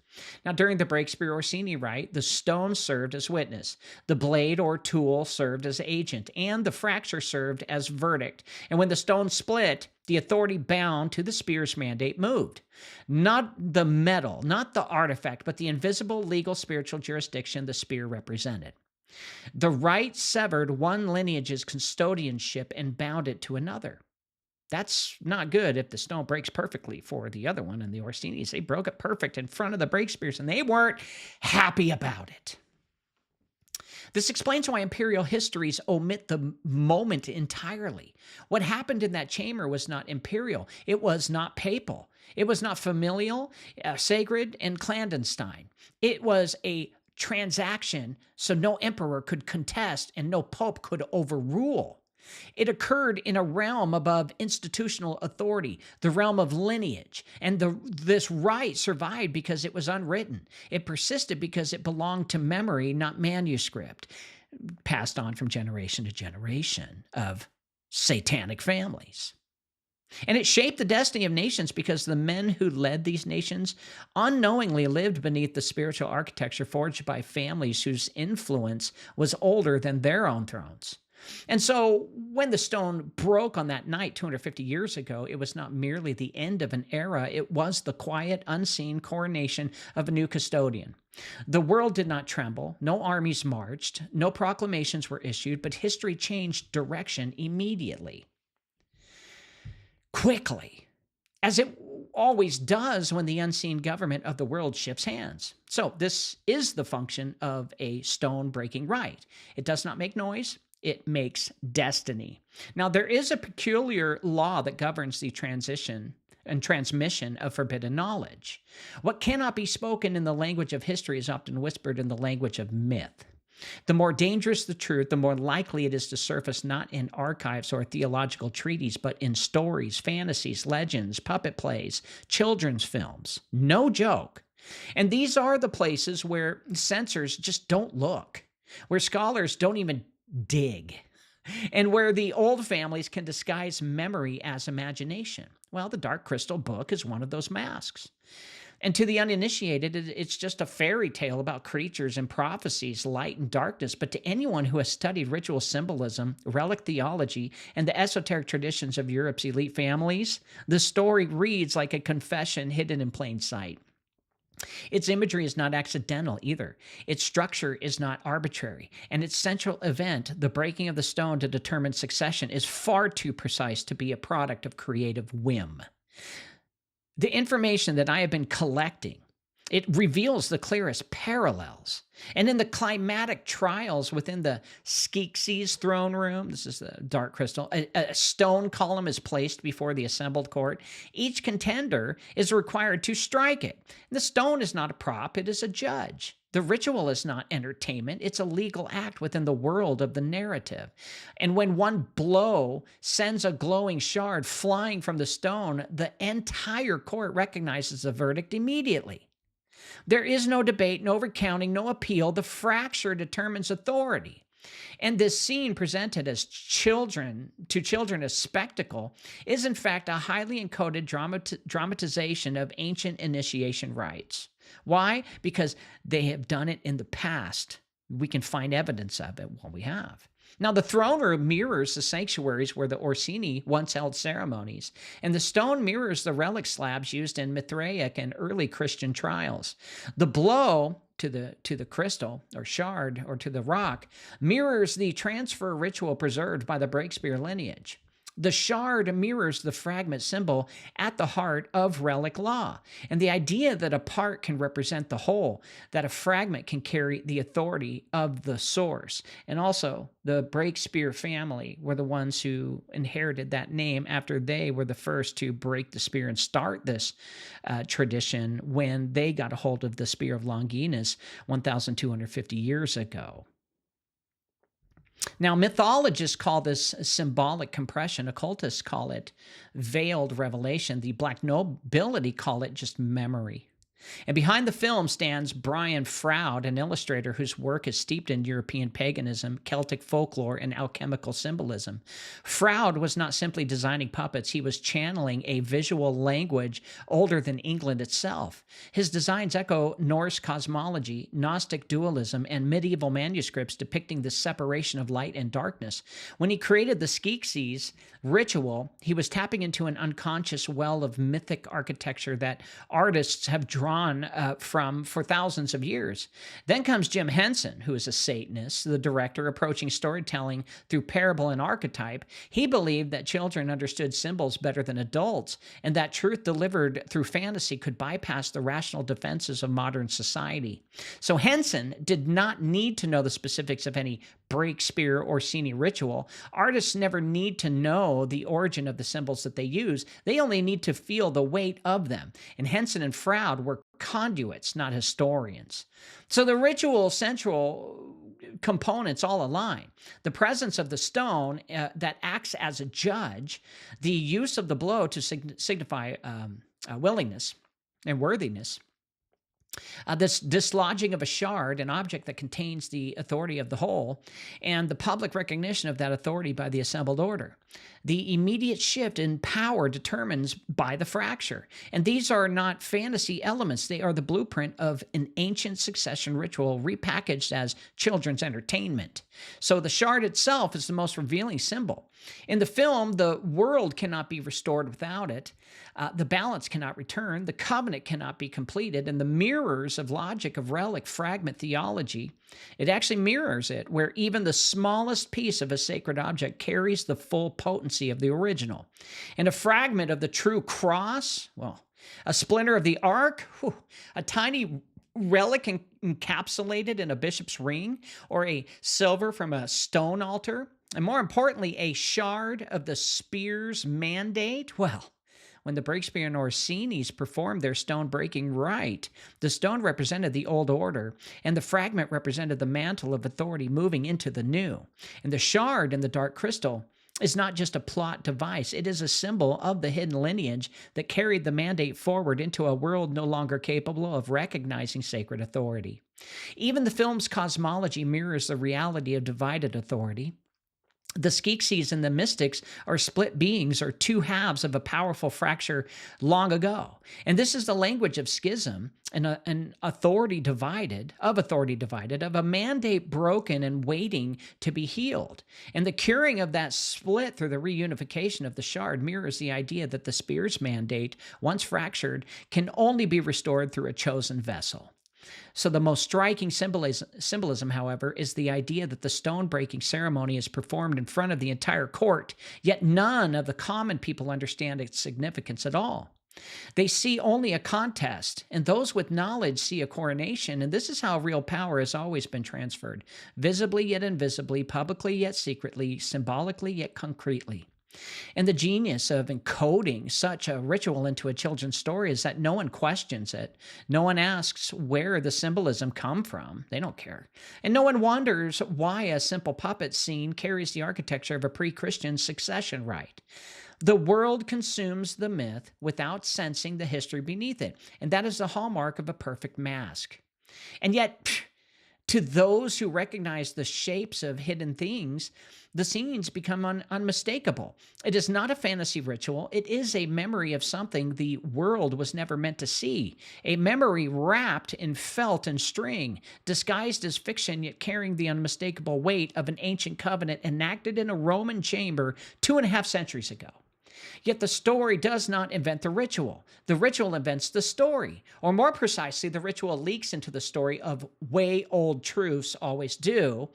Now, during the Breakspeare Orsini rite, the stone served as witness, the blade or tool served as agent, and the fracture served as verdict. And when the stone split, the authority bound to the spear's mandate moved. Not the metal, not the artifact, but the invisible legal spiritual jurisdiction the spear represented. The rite severed one lineage's custodianship and bound it to another. That's not good if the stone breaks perfectly for the other one. And the Orsinis, they broke it perfect in front of the Breakspeares, and they weren't happy about it. This explains why imperial histories omit the moment entirely. What happened in that chamber was not imperial. It was not papal. It was not familial, sacred, and clandestine. It was a transaction, so no emperor could contest and no pope could overrule. It occurred in a realm above institutional authority, the realm of lineage. And this rite survived because it was unwritten. It persisted because it belonged to memory, not manuscript, passed on from generation to generation of satanic families. And it shaped the destiny of nations because the men who led these nations unknowingly lived beneath the spiritual architecture forged by families whose influence was older than their own thrones. And so when the stone broke on that night 250 years ago, it was not merely the end of an era, it was the quiet, unseen coronation of a new custodian. The world did not tremble, no armies marched, no proclamations were issued, but history changed direction immediately. Quickly, as it always does when the unseen government of the world shifts hands. So this is the function of a stone-breaking rite. It does not make noise. It makes destiny. Now, there is a peculiar law that governs the transition and transmission of forbidden knowledge. What cannot be spoken in the language of history is often whispered in the language of myth. The more dangerous the truth, the more likely it is to surface not in archives or theological treatises, but in stories, fantasies, legends, puppet plays, children's films. No joke. And these are the places where censors just don't look, where scholars don't even dig, and where the old families can disguise memory as imagination. Well, the Dark Crystal book is one of those masks. And to the uninitiated, it's just a fairy tale about creatures and prophecies, light and darkness. But to anyone who has studied ritual symbolism, relic theology, and the esoteric traditions of Europe's elite families, the story reads like a confession hidden in plain sight. Its imagery is not accidental either. Its structure is not arbitrary. And its central event, the breaking of the stone to determine succession, is far too precise to be a product of creative whim. The information that I have been collecting, it reveals the clearest parallels. And in the climatic trials within the Skeksis throne room, this is the Dark Crystal, a stone column is placed before the assembled court. Each contender is required to strike it. The stone is not a prop, it is a judge. The ritual is not entertainment, it's a legal act within the world of the narrative. And when one blow sends a glowing shard flying from the stone, the entire court recognizes the verdict immediately. There is no debate, no recounting, no appeal. The fracture determines authority. And this scene presented as children as spectacle is in fact a highly encoded dramatization of ancient initiation rites. Why? Because they have done it in the past. We can find evidence of it. Well, we have. Now, the throne room mirrors the sanctuaries where the Orsini once held ceremonies, and the stone mirrors the relic slabs used in Mithraic and early Christian trials. The blow to the crystal or shard or to the rock mirrors the transfer ritual preserved by the Breakspeare lineage. The shard mirrors the fragment symbol at the heart of relic law, and the idea that a part can represent the whole, that a fragment can carry the authority of the source. And also, the Breakspeare family were the ones who inherited that name after they were the first to break the spear and start this tradition when they got a hold of the Spear of Longinus 1,250 years ago. Now, mythologists call this symbolic compression. Occultists call it veiled revelation. The black nobility call it just memory. And behind the film stands Brian Froud, an illustrator whose work is steeped in European paganism, Celtic folklore, and alchemical symbolism. Froud was not simply designing puppets, he was channeling a visual language older than England itself. His designs echo Norse cosmology, Gnostic dualism, and medieval manuscripts depicting the separation of light and darkness. When he created the Skeksis ritual, he was tapping into an unconscious well of mythic architecture that artists have drawn from for thousands of years. Then comes Jim Henson, who is a Satanist, the director approaching storytelling through parable and archetype. He believed that children understood symbols better than adults, and that truth delivered through fantasy could bypass the rational defenses of modern society. So Henson did not need to know the specifics of any Breakspeare Orsini ritual. Artists never need to know the origin of the symbols that they use. They only need to feel the weight of them. And Henson and Froud were conduits, not historians. So the ritual central components all align. The presence of the stone that acts as a judge, the use of the blow to signify willingness and worthiness, this dislodging of a shard, an object that contains the authority of the whole, and the public recognition of that authority by the assembled order. The immediate shift in power determines by the fracture. And these are not fantasy elements. They are the blueprint of an ancient succession ritual repackaged as children's entertainment. So the shard itself is the most revealing symbol. In the film, the world cannot be restored without it. The balance cannot return. The covenant cannot be completed. And the mirrors of logic of relic fragment theology, it actually mirrors it, where even the smallest piece of a sacred object carries the full potency of the original. And a fragment of the true cross, well, a splinter of the ark, a tiny relic encapsulated in a bishop's ring, or a silver from a stone altar, and more importantly, a shard of the spear's mandate. Well, when the Breakspeare and Orsinis performed their stone-breaking rite, the stone represented the old order, and the fragment represented the mantle of authority moving into the new. And the shard in the dark crystal is not just a plot device. It is a symbol of the hidden lineage that carried the mandate forward into a world no longer capable of recognizing sacred authority. Even the film's cosmology mirrors the reality of divided authority. The Skeksis and the mystics are split beings, or two halves of a powerful fracture long ago. And this is the language of schism, an authority divided, of a mandate broken and waiting to be healed. And the curing of that split through the reunification of the shard mirrors the idea that the spear's mandate, once fractured, can only be restored through a chosen vessel. So the most striking symbolism, however, is the idea that the stone-breaking ceremony is performed in front of the entire court, yet none of the common people understand its significance at all. They see only a contest, and those with knowledge see a coronation, and this is how real power has always been transferred, visibly yet invisibly, publicly yet secretly, symbolically yet concretely. And the genius of encoding such a ritual into a children's story is that no one questions it. No one asks where the symbolism come from. They don't care. And no one wonders why a simple puppet scene carries the architecture of a pre-Christian succession rite. The world consumes the myth without sensing the history beneath it. And that is the hallmark of a perfect mask. And yet, to those who recognize the shapes of hidden things, the scenes become unmistakable. It is not a fantasy ritual. It is a memory of something the world was never meant to see. A memory wrapped in felt and string, disguised as fiction, yet carrying the unmistakable weight of an ancient covenant enacted in a Roman chamber 2.5 centuries ago. Yet the story does not invent the ritual. The ritual invents the story. Or more precisely, the ritual leaks into the story of way old truths always do,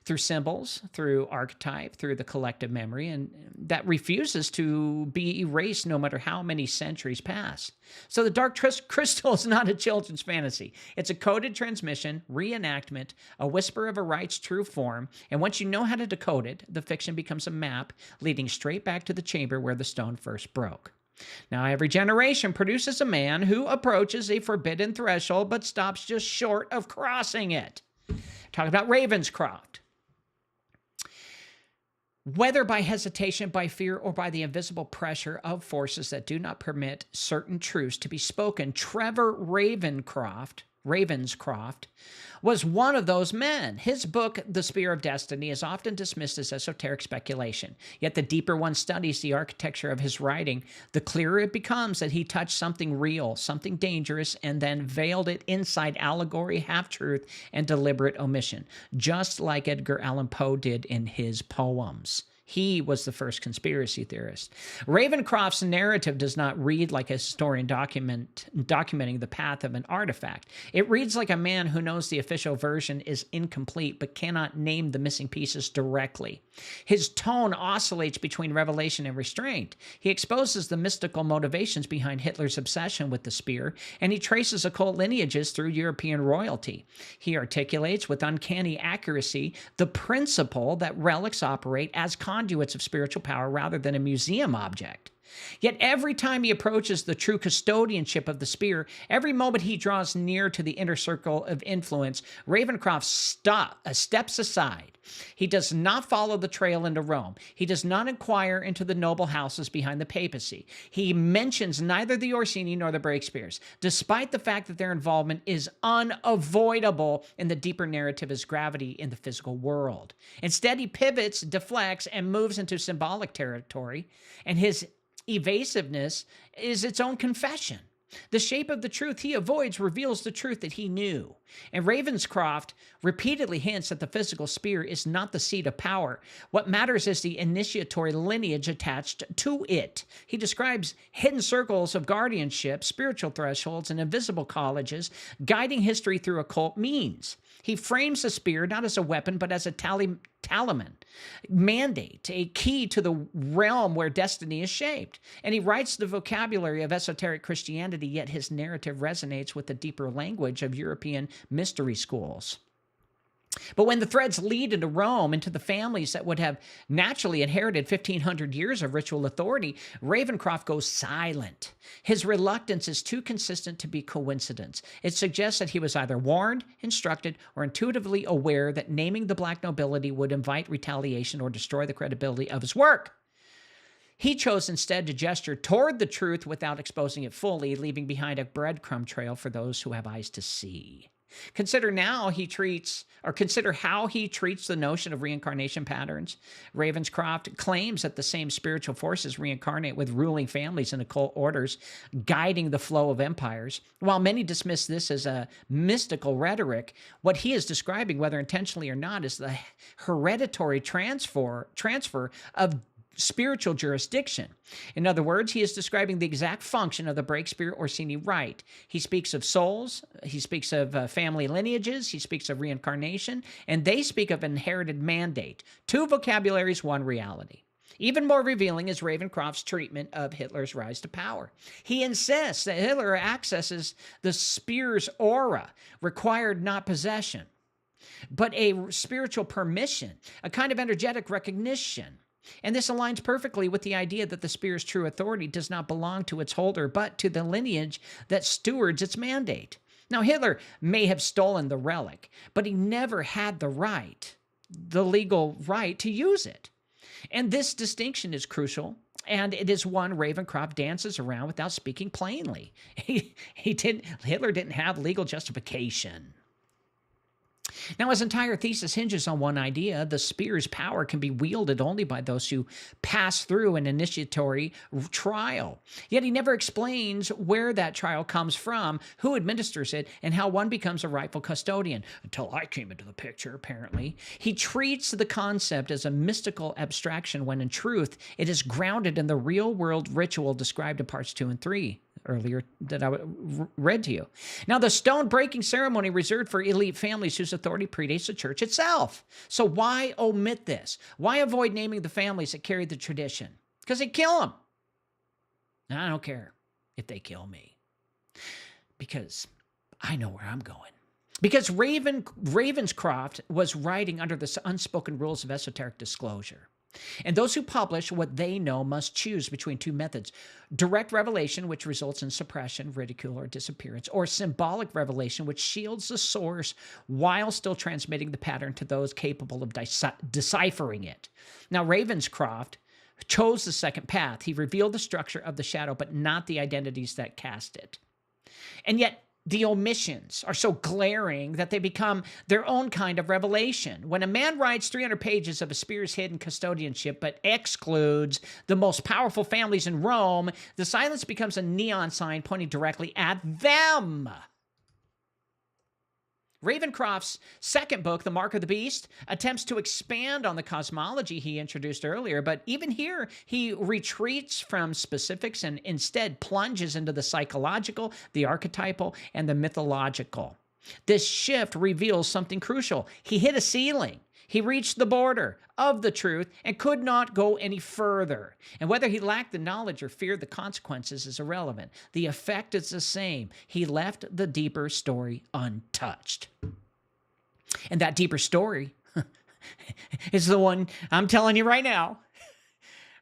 through symbols, through archetype, through the collective memory, and that refuses to be erased no matter how many centuries pass. So the Dark Crystal is not a children's fantasy. It's a coded transmission, reenactment, a whisper of a rite's true form, and once you know how to decode it, the fiction becomes a map leading straight back to the chamber where the stone first broke. Now, every generation produces a man who approaches a forbidden threshold but stops just short of crossing it. Talk about Ravenscroft. Whether by hesitation, by fear, or by the invisible pressure of forces that do not permit certain truths to be spoken, Trevor Ravenscroft was one of those men. His book, The Spear of Destiny, is often dismissed as esoteric speculation. Yet the deeper one studies the architecture of his writing, the clearer it becomes that he touched something real, something dangerous, and then veiled it inside allegory, half-truth, and deliberate omission, just like Edgar Allan Poe did in his poems. He was the first conspiracy theorist. Ravenscroft's narrative does not read like a historian documenting the path of an artifact. It reads like a man who knows the official version is incomplete but cannot name the missing pieces directly. His tone oscillates between revelation and restraint. He exposes the mystical motivations behind Hitler's obsession with the spear, and he traces occult lineages through European royalty. He articulates with uncanny accuracy the principle that relics operate as conduits of spiritual power rather than a museum object. Yet every time he approaches the true custodianship of the spear, every moment he draws near to the inner circle of influence, Ravencroft steps aside. He does not follow the trail into Rome. He does not inquire into the noble houses behind the papacy. He mentions neither the Orsini nor the Breakspeares, despite the fact that their involvement is unavoidable in the deeper narrative as gravity in the physical world. Instead, he pivots, deflects, and moves into symbolic territory, and his evasiveness is its own confession. The shape of the truth he avoids reveals the truth that he knew. And Ravenscroft repeatedly hints that the physical spear is not the seat of power. What matters is the initiatory lineage attached to it. He describes hidden circles of guardianship, spiritual thresholds, and invisible colleges guiding history through occult means. He frames the spear not as a weapon, but as a talisman, mandate, a key to the realm where destiny is shaped. And he writes the vocabulary of esoteric Christianity, yet his narrative resonates with the deeper language of European mystery schools. But when the threads lead into Rome, into the families that would have naturally inherited 1,500 years of ritual authority, Ravencroft goes silent. His reluctance is too consistent to be coincidence. It suggests that he was either warned, instructed, or intuitively aware that naming the black nobility would invite retaliation or destroy the credibility of his work. He chose instead to gesture toward the truth without exposing it fully, leaving behind a breadcrumb trail for those who have eyes to see. Consider how he treats the notion of reincarnation patterns. Ravenscroft claims that the same spiritual forces reincarnate with ruling families and occult orders, guiding the flow of empires. While many dismiss this as a mystical rhetoric, what he is describing, whether intentionally or not, is the hereditary transfer of spiritual jurisdiction. In other words, he is describing the exact function of the Breakspeare Orsini Rite. He speaks of souls, he speaks of family lineages, he speaks of reincarnation, and they speak of inherited mandate. Two vocabularies, one reality. Even more revealing is Ravencroft's treatment of Hitler's rise to power. He insists that Hitler accesses the spear's aura, required not possession, but a spiritual permission, a kind of energetic recognition. And this aligns perfectly with the idea that the spear's true authority does not belong to its holder, but to the lineage that stewards its mandate. Now, Hitler may have stolen the relic, but he never had the legal right to use it. And this distinction is crucial, and it is one Ravencroft dances around without speaking plainly. Hitler didn't have legal justification. Now, his entire thesis hinges on one idea: the spear's power can be wielded only by those who pass through an initiatory trial. Yet he never explains where that trial comes from, who administers it, and how one becomes a rightful custodian. Until I came into the picture, apparently. He treats the concept as a mystical abstraction when in truth it is grounded in the real-world ritual described in parts 2 and 3. Earlier that I read to you. Now, the stone-breaking ceremony reserved for elite families whose authority predates the church itself. So why omit this? Why avoid naming the families that carried the tradition? Because they kill them. I don't care if they kill me, because I know where I'm going. Because Ravenscroft was writing under the unspoken rules of esoteric disclosure. And those who publish what they know must choose between two methods: direct revelation, which results in suppression, ridicule, or disappearance, or symbolic revelation, which shields the source while still transmitting the pattern to those capable of deciphering it. Now, Ravenscroft chose the second path. He revealed the structure of the shadow, but not the identities that cast it. And yet, the omissions are so glaring that they become their own kind of revelation. When a man writes 300 pages of a spear's hidden custodianship but excludes the most powerful families in Rome, the silence becomes a neon sign pointing directly at them. Ravencroft's second book, The Mark of the Beast, attempts to expand on the cosmology he introduced earlier, but even here, he retreats from specifics and instead plunges into the psychological, the archetypal, and the mythological. This shift reveals something crucial. He hit a ceiling. He reached the border of the truth and could not go any further. And whether he lacked the knowledge or feared the consequences is irrelevant. The effect is the same. He left the deeper story untouched. And that deeper story is the one I'm telling you right now.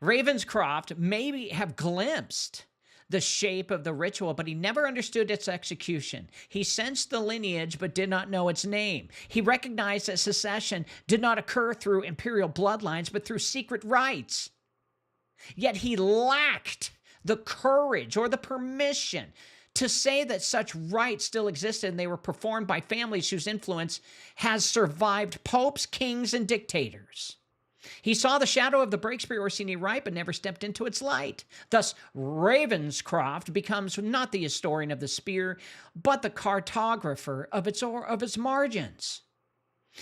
Ravenscroft maybe have glimpsed the shape of the ritual, but he never understood its execution. He sensed the lineage, but did not know its name. He recognized that secession did not occur through imperial bloodlines, but through secret rites. Yet he lacked the courage or the permission to say that such rites still existed and they were performed by families whose influence has survived popes, kings, and dictators. He saw the shadow of the Breakspeare Orsini Rite, but never stepped into its light. Thus, Ravenscroft becomes not the historian of the spear, but the cartographer of its margins.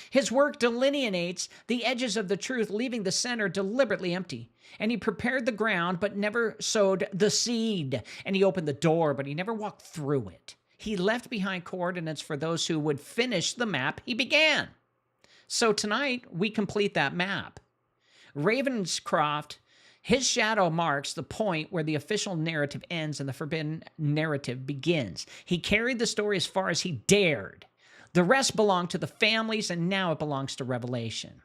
His work delineates the edges of the truth, leaving the center deliberately empty. And he prepared the ground, but never sowed the seed. And he opened the door, but he never walked through it. He left behind coordinates for those who would finish the map he began. So tonight, we complete that map. Ravenscroft, his shadow marks the point where the official narrative ends and the forbidden narrative begins. He carried the story as far as he dared. The rest belonged to the families, and now it belongs to Revelation.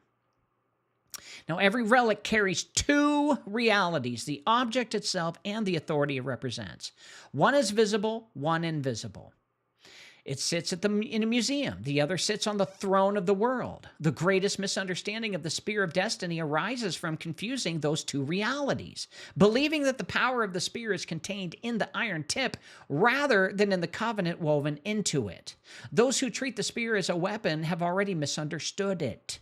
Now, every relic carries two realities, the object itself and the authority it represents. One is visible, one invisible. It sits in a museum. The other sits on the throne of the world. The greatest misunderstanding of the spear of destiny arises from confusing those two realities, believing that the power of the spear is contained in the iron tip rather than in the covenant woven into it. Those who treat the spear as a weapon have already misunderstood it.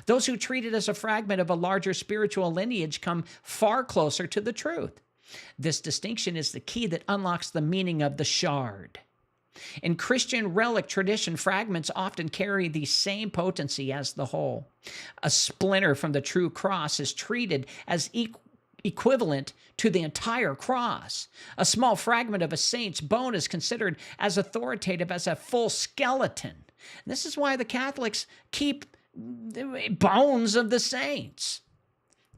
Those who treat it as a fragment of a larger spiritual lineage come far closer to the truth. This distinction is the key that unlocks the meaning of the shard. In Christian relic tradition, fragments often carry the same potency as the whole. A splinter from the true cross is treated as equivalent to the entire cross. A small fragment of a saint's bone is considered as authoritative as a full skeleton. This is why the Catholics keep bones of the saints.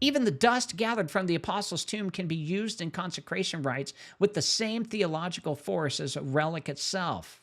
Even the dust gathered from the apostles' tomb can be used in consecration rites with the same theological force as a relic itself.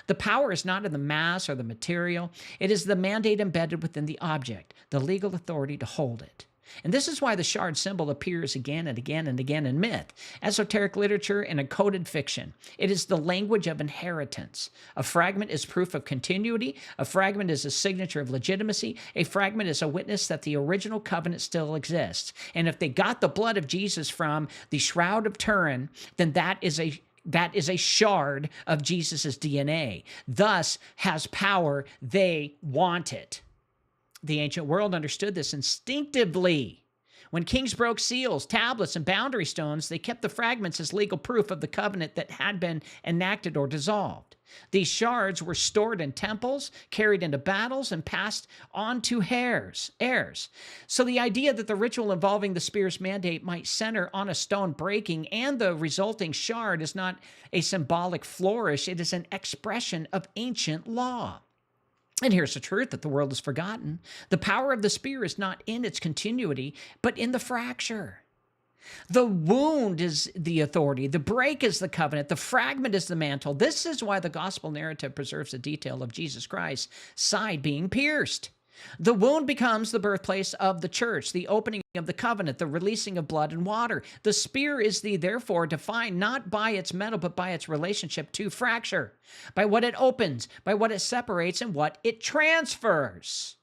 The power is not in the mass or the material. It is the mandate embedded within the object, the legal authority to hold it. And this is why the shard symbol appears again and again and again in myth, esoteric literature, and encoded fiction. It is the language of inheritance. A fragment is proof of continuity. A fragment is a signature of legitimacy. A fragment is a witness that the original covenant still exists. And if they got the blood of Jesus from the Shroud of Turin, then that is a shard of Jesus' DNA. Thus has power. They want it. The ancient world understood this instinctively. When kings broke seals, tablets, and boundary stones, they kept the fragments as legal proof of the covenant that had been enacted or dissolved. These shards were stored in temples, carried into battles, and passed on to heirs. So the idea that the ritual involving the spear's mandate might center on a stone breaking and the resulting shard is not a symbolic flourish, it is an expression of ancient law. And here's the truth that the world has forgotten. The power of the spear is not in its continuity, but in the fracture. The wound is the authority. The break is the covenant. The fragment is the mantle. This is why the gospel narrative preserves the detail of Jesus Christ's side being pierced. The wound becomes the birthplace of the church, the opening of the covenant, the releasing of blood and water. The spear is therefore defined not by its metal, but by its relationship to fracture, by what it opens, by what it separates, and what it transfers.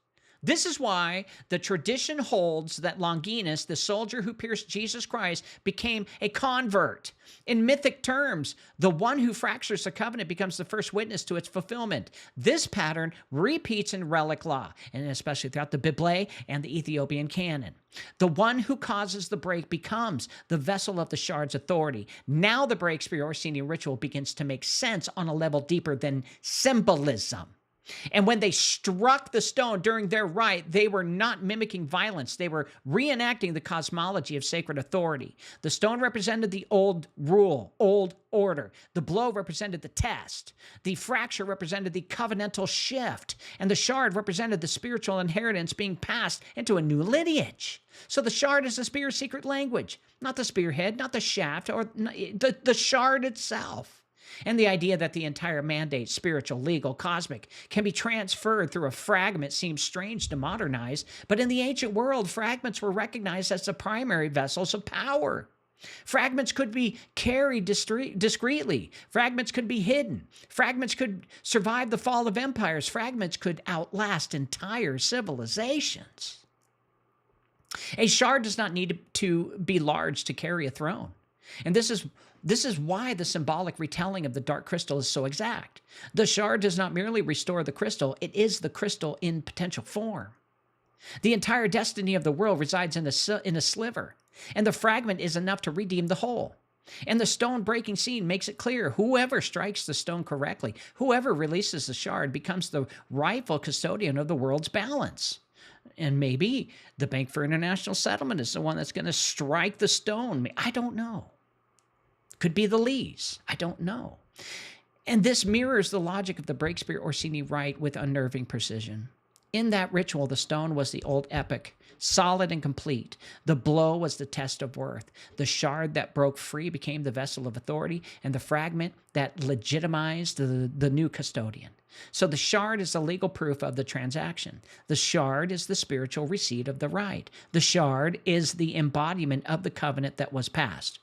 This is why the tradition holds that Longinus, the soldier who pierced Jesus Christ, became a convert. In mythic terms, the one who fractures the covenant becomes the first witness to its fulfillment. This pattern repeats in relic law, and especially throughout the Bible and the Ethiopian canon. The one who causes the break becomes the vessel of the shard's authority. Now the Breakspeare Orsini ritual begins to make sense on a level deeper than symbolism. And when they struck the stone during their rite, they were not mimicking violence. They were reenacting the cosmology of sacred authority. The stone represented the old rule, old order. The blow represented the test. The fracture represented the covenantal shift. And the shard represented the spiritual inheritance being passed into a new lineage. So the shard is the spear's secret language, not the spearhead, not the shaft, or the shard itself. And the idea that the entire mandate, spiritual, legal, cosmic, can be transferred through a fragment seems strange to modernize, but in the ancient world, fragments were recognized as the primary vessels of power. Fragments could be carried discreetly. Fragments could be hidden. Fragments could survive the fall of empires. Fragments could outlast entire civilizations. A shard does not need to be large to carry a throne. And this is why the symbolic retelling of the dark crystal is so exact. The shard does not merely restore the crystal, it is the crystal in potential form. The entire destiny of the world resides in a sliver, and the fragment is enough to redeem the whole. And the stone-breaking scene makes it clear whoever strikes the stone correctly, whoever releases the shard, becomes the rightful custodian of the world's balance. And maybe the Bank for International Settlement is the one that's going to strike the stone. I don't know. Could be the Lees. I don't know. And this mirrors the logic of the Breakspeare Orsini Rite with unnerving precision. In that ritual, the stone was the old epic, solid and complete. The blow was the test of worth. The shard that broke free became the vessel of authority, and the fragment that legitimized the new custodian. So the shard is the legal proof of the transaction. The shard is the spiritual receipt of the rite. The shard is the embodiment of the covenant that was passed.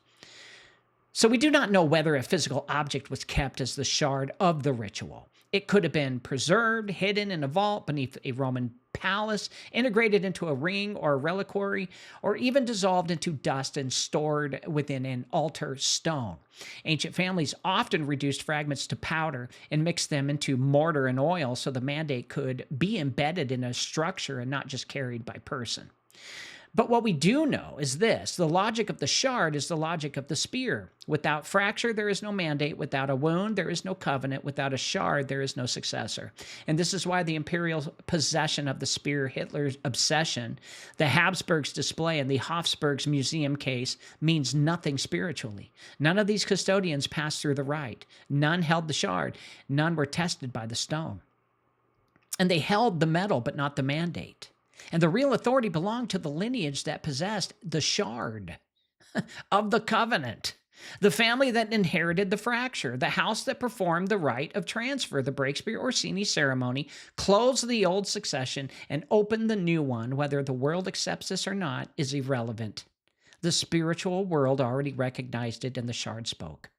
So we do not know whether a physical object was kept as the shard of the ritual. It could have been preserved, hidden in a vault beneath a Roman palace, integrated into a ring or a reliquary, or even dissolved into dust and stored within an altar stone. Ancient families often reduced fragments to powder and mixed them into mortar and oil so the mandate could be embedded in a structure and not just carried by person. But what we do know is this: the logic of the shard is the logic of the spear. Without fracture, there is no mandate. Without a wound, there is no covenant. Without a shard, there is no successor. And this is why the imperial possession of the spear, Hitler's obsession, the Habsburgs' display, and the Hofsburg's museum case means nothing spiritually. None of these custodians passed through the rite. None held the shard. None were tested by the stone. And they held the metal, but not the mandate. And the real authority belonged to the lineage that possessed the shard of the covenant, the family that inherited the fracture, the house that performed the rite of transfer. The Breakspeare Orsini ceremony closed the old succession and opened the new one. Whether the world accepts this or not is irrelevant. The spiritual world already recognized it, and the shard spoke.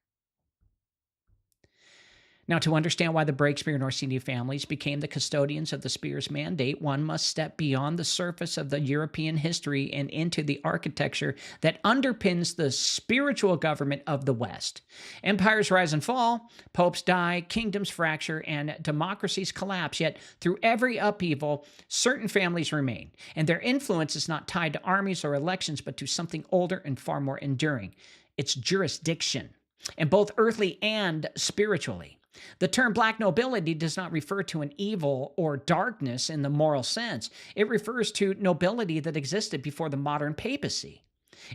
Now, to understand why the Breakspeare and Orsini families became the custodians of the spear's mandate, one must step beyond the surface of the European history and into the architecture that underpins the spiritual government of the West. Empires rise and fall, popes die, kingdoms fracture, and democracies collapse. Yet, through every upheaval, certain families remain, and their influence is not tied to armies or elections, but to something older and far more enduring. It's jurisdiction, and both earthly and spiritually. The term black nobility does not refer to an evil or darkness in the moral sense. It refers to nobility that existed before the modern papacy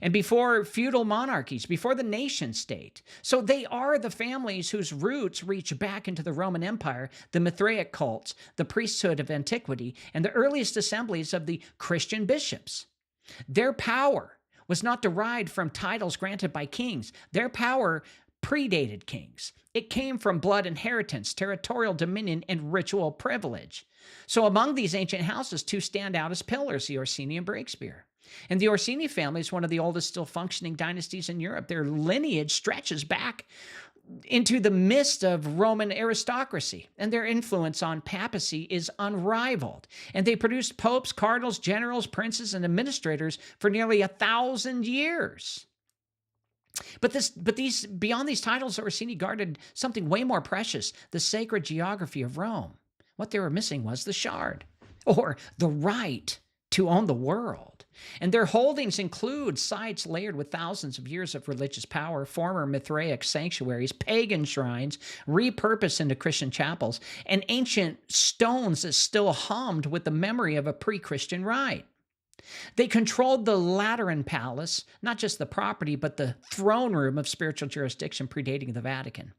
and before feudal monarchies, before the nation state. So they are the families whose roots reach back into the Roman Empire, the Mithraic cults, the priesthood of antiquity, and the earliest assemblies of the Christian bishops. Their power was not derived from titles granted by kings. Their power predated kings. It came from blood inheritance, territorial dominion, and ritual privilege. So among these ancient houses, two stand out as pillars, the Orsini and Breakspeare. And the Orsini family is one of the oldest still functioning dynasties in Europe. Their lineage stretches back into the midst of Roman aristocracy, and their influence on papacy is unrivaled. And they produced popes, cardinals, generals, princes, and administrators for nearly 1,000 years. But beyond these titles, Orsini guarded something way more precious: the sacred geography of Rome. What they were missing was the shard, or the right to own the world. And their holdings include sites layered with thousands of years of religious power, former Mithraic sanctuaries, pagan shrines, repurposed into Christian chapels, and ancient stones that still hummed with the memory of a pre-Christian rite. They controlled the Lateran Palace, not just the property, but the throne room of spiritual jurisdiction predating the Vatican.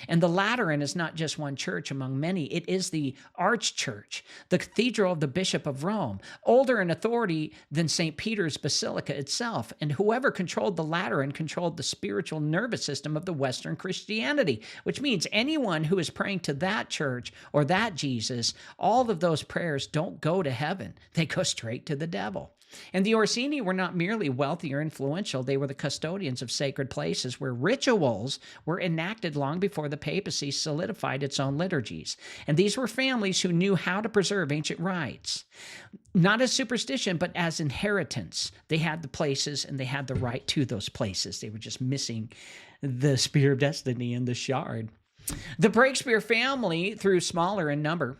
And the Lateran is not just one church among many. It is the archchurch, the cathedral of the Bishop of Rome, older in authority than St. Peter's Basilica itself. And whoever controlled the Lateran controlled the spiritual nervous system of the Western Christianity, which means anyone who is praying to that church or that Jesus, all of those prayers don't go to heaven. They go straight to the devil. And the Orsini were not merely wealthy or influential, they were the custodians of sacred places where rituals were enacted long before the papacy solidified its own liturgies. And these were families who knew how to preserve ancient rites, not as superstition, but as inheritance. They had the places and they had the right to those places. They were just missing the spear of destiny and the shard. The Breakspeare family, though smaller in number,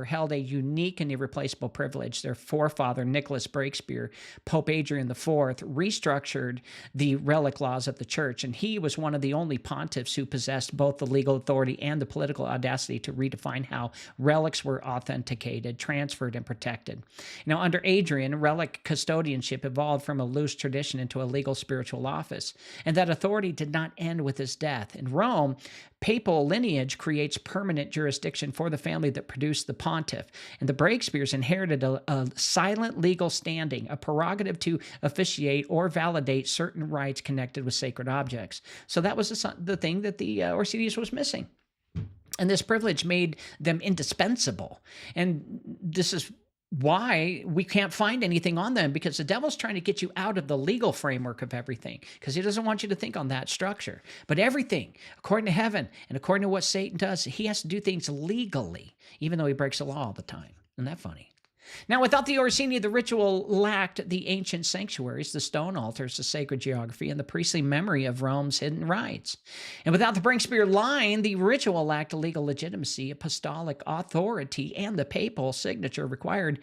held a unique and irreplaceable privilege. Their forefather, Nicholas Breakspeare, Pope Adrian IV, restructured the relic laws of the church, and he was one of the only pontiffs who possessed both the legal authority and the political audacity to redefine how relics were authenticated, transferred, and protected. Now, under Adrian, relic custodianship evolved from a loose tradition into a legal spiritual office, and that authority did not end with his death. In Rome, papal lineage creates permanent jurisdiction for the family that produced the pontiff, and the Breakspeares inherited a silent legal standing, a prerogative to officiate or validate certain rites connected with sacred objects. So that was the thing that the Orsinis was missing. And this privilege made them indispensable. And this is why we can't find anything on them, because the devil's trying to get you out of the legal framework of everything, because he doesn't want you to think on that structure. But everything, according to heaven and according to what Satan does, he has to do things legally, even though he breaks the law all the time. Isn't that funny? Now, without the Orsini, the ritual lacked the ancient sanctuaries, the stone altars, the sacred geography, and the priestly memory of Rome's hidden rites. And without the Breakspeare line, the ritual lacked legal legitimacy, apostolic authority, and the papal signature required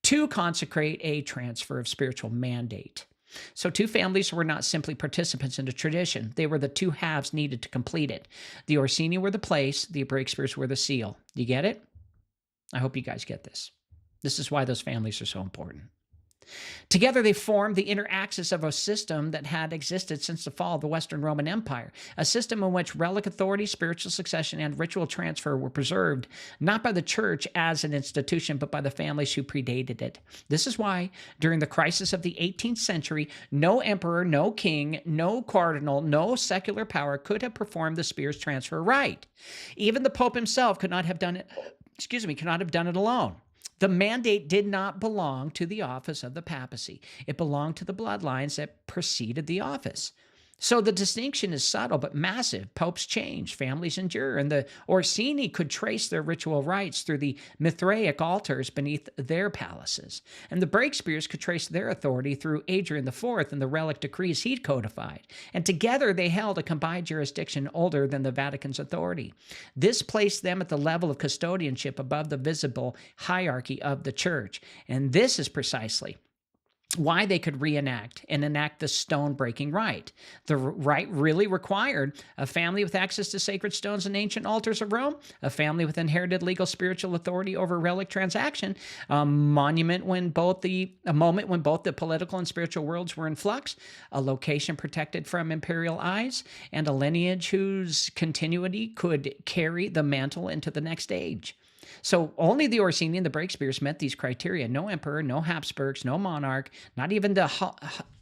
to consecrate a transfer of spiritual mandate. So two families were not simply participants in a tradition. They were the two halves needed to complete it. The Orsini were the place, the Breakspeares were the seal. Do you get it? I hope you guys get this. This is why those families are so important. Together, they formed the inner axis of a system that had existed since the fall of the Western Roman Empire, a system in which relic authority, spiritual succession, and ritual transfer were preserved, not by the church as an institution, but by the families who predated it. This is why, during the crisis of the 18th century, no emperor, no king, no cardinal, no secular power could have performed the spears transfer rite. Even the Pope himself could not have done it alone. The mandate did not belong to the office of the papacy. It belonged to the bloodlines that preceded the office. So the distinction is subtle but massive. Popes change, families endure, and the Orsini could trace their ritual rites through the Mithraic altars beneath their palaces. And the Breakspeares could trace their authority through Adrian IV and the relic decrees he'd codified. And together they held a combined jurisdiction older than the Vatican's authority. This placed them at the level of custodianship above the visible hierarchy of the church. And this is precisely why they could reenact and enact the stone-breaking rite. The rite really required a family with access to sacred stones and ancient altars of Rome, a family with inherited legal spiritual authority over relic transaction, a moment when both the political and spiritual worlds were in flux, a location protected from imperial eyes, and a lineage whose continuity could carry the mantle into the next age. So only the Orsini and the Breakspeares met these criteria. No emperor, no Habsburgs, no monarch, not even the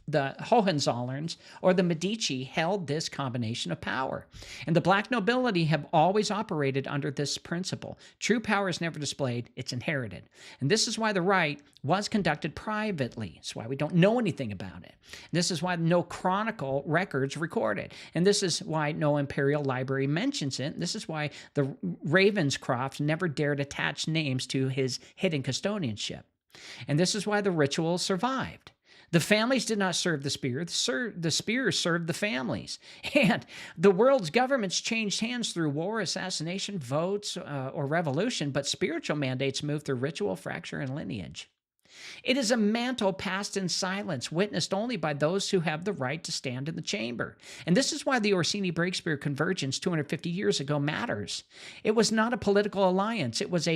Hohenzollerns or the Medici held this combination of power. And the black nobility have always operated under this principle. True power is never displayed, it's inherited. And this is why the rite was conducted privately. That's why we don't know anything about it. This is why no chronicle records record it. And this is why no imperial library mentions it. This is why the Ravenscroft never dared attach names to his hidden custodianship. And this is why the ritual survived. The families did not serve the spear. The spears served the families. And the world's governments changed hands through war, assassination, votes, or revolution, but spiritual mandates moved through ritual, fracture, and lineage. It is a mantle passed in silence, witnessed only by those who have the right to stand in the chamber. And this is why the Orsini Breakspeare convergence 250 years ago matters. It was not a political alliance. It was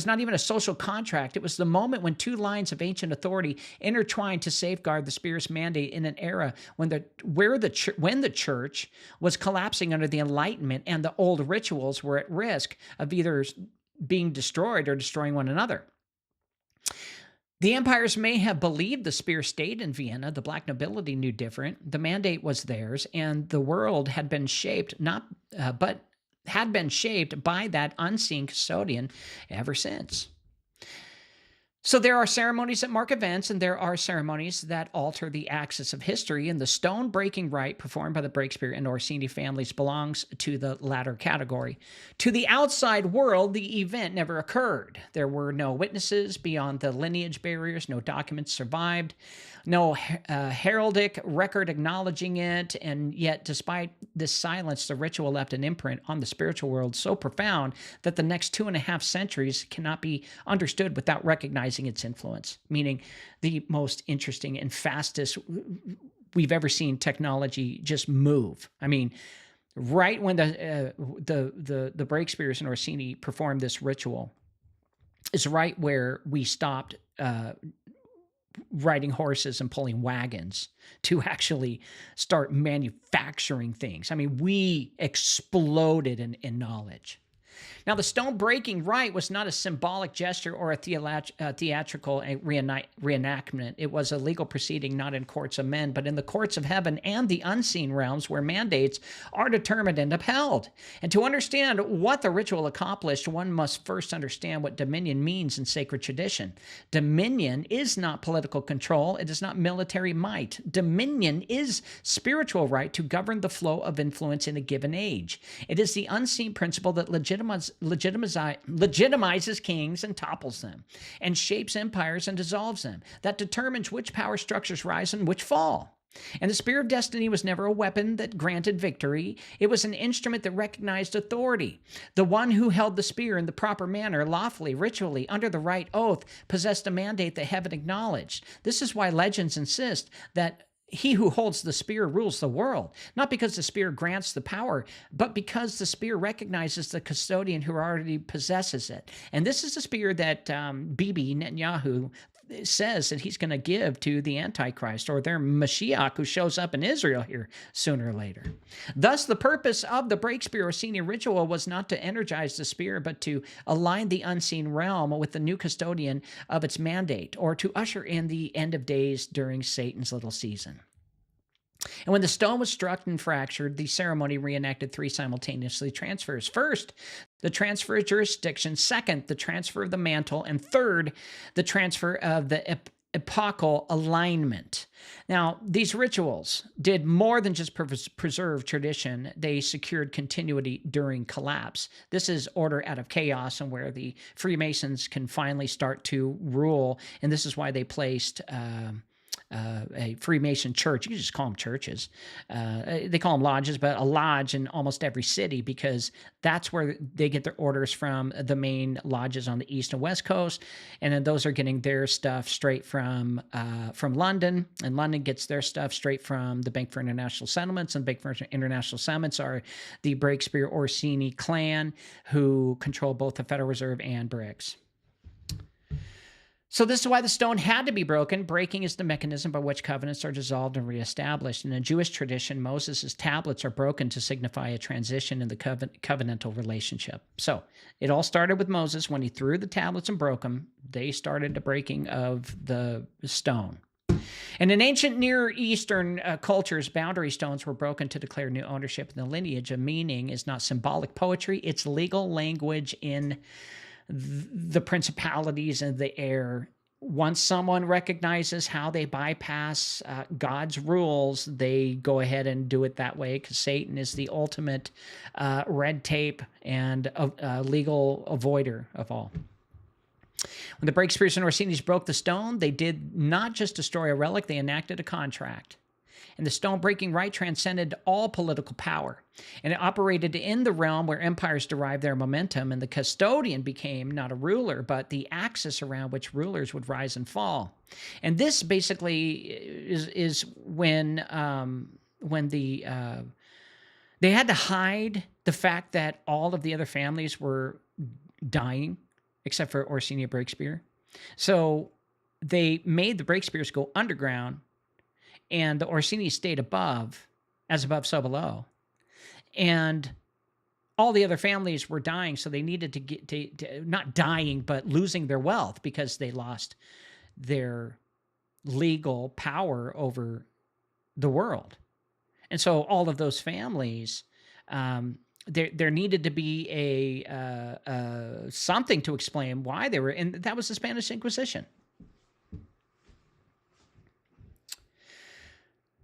not even a social contract. It was the moment when two lines of ancient authority intertwined to safeguard the Spears mandate in an era when the church was collapsing under the Enlightenment and the old rituals were at risk of either being destroyed or destroying one another. The empires may have believed the Spear stayed in Vienna. The black nobility knew different. The mandate was theirs, and the world had been shaped by that unseen custodian ever since. So there are ceremonies that mark events, and there are ceremonies that alter the axis of history, and the stone-breaking rite performed by the Breakspeare and Orsini families belongs to the latter category. To the outside world, the event never occurred. There were no witnesses beyond the lineage barriers, no documents survived, no heraldic record acknowledging it, and yet despite this silence, the ritual left an imprint on the spiritual world so profound that the next 2.5 centuries cannot be understood without recognizing its influence, meaning the most interesting and fastest we've ever seen technology just move. I mean, right when the Breakspeares and Orsini performed this ritual is right where we stopped riding horses and pulling wagons to actually start manufacturing things. I mean, we exploded in knowledge. Now, the stone-breaking rite was not a symbolic gesture or a theatrical reenactment. It was a legal proceeding not in courts of men, but in the courts of heaven and the unseen realms where mandates are determined and upheld. And to understand what the ritual accomplished, one must first understand what dominion means in sacred tradition. Dominion is not political control. It is not military might. Dominion is spiritual right to govern the flow of influence in a given age. It is the unseen principle that legitimizes kings and topples them, and shapes empires and dissolves them, that determines which power structures rise and which fall. And the spear of destiny was never a weapon that granted victory. It was an instrument that recognized authority. The one who held the spear in the proper manner, lawfully, ritually, under the right oath, possessed a mandate that heaven acknowledged. This is why legends insist that he who holds the spear rules the world, not because the spear grants the power, but because the spear recognizes the custodian who already possesses it. And this is the spear that Bibi Netanyahu says that he's going to give to the Antichrist, or their Mashiach who shows up in Israel here sooner or later. Thus, the purpose of the Breakspeare Orsini ritual was not to energize the spear, but to align the unseen realm with the new custodian of its mandate, or to usher in the end of days during Satan's little season. And when the stone was struck and fractured, the ceremony reenacted 3 simultaneously transfers. First, the transfer of jurisdiction. Second, the transfer of the mantle. And third, the transfer of the epochal alignment. Now, these rituals did more than just preserve tradition. They secured continuity during collapse. This is order out of chaos, and where the Freemasons can finally start to rule. And this is why they placed a Freemason church. You can just call them churches. They call them lodges, but a lodge in almost every city, because that's where they get their orders from, the main lodges on the East and West Coast. And then those are getting their stuff straight from London, and London gets their stuff straight from the Bank for International Settlements, and Bank for International Settlements are the Breakspeare Orsini clan, who control both the Federal Reserve and BRICS. So this is why the stone had to be broken. Breaking is the mechanism by which covenants are dissolved and reestablished. In a Jewish tradition, Moses' tablets are broken to signify a transition in the covenantal relationship. So it all started with Moses. When he threw the tablets and broke them, they started the breaking of the stone. And in ancient Near Eastern cultures, boundary stones were broken to declare new ownership. And the lineage of meaning is not symbolic poetry. It's legal language in the principalities and the air. Once someone recognizes how they bypass God's rules, they go ahead and do it that way, because Satan is the ultimate red tape and legal avoider of all. When the Breakspeares and Orsinis broke the stone, they did not just destroy a relic, they enacted a contract. And the stone-breaking rite transcended all political power, and it operated in the realm where empires derived their momentum, and the custodian became not a ruler, but the axis around which rulers would rise and fall. And this basically is when they had to hide the fact that all of the other families were dying, except for Orsini and Breakspeare. So they made the Breakspeares go underground, and the Orsinis stayed above, as above, so below. And all the other families were dying, so they needed to get to not dying, but losing their wealth because they lost their legal power over the world. And so all of those families, there needed to be a something to explain why they were, and that was the Spanish Inquisition.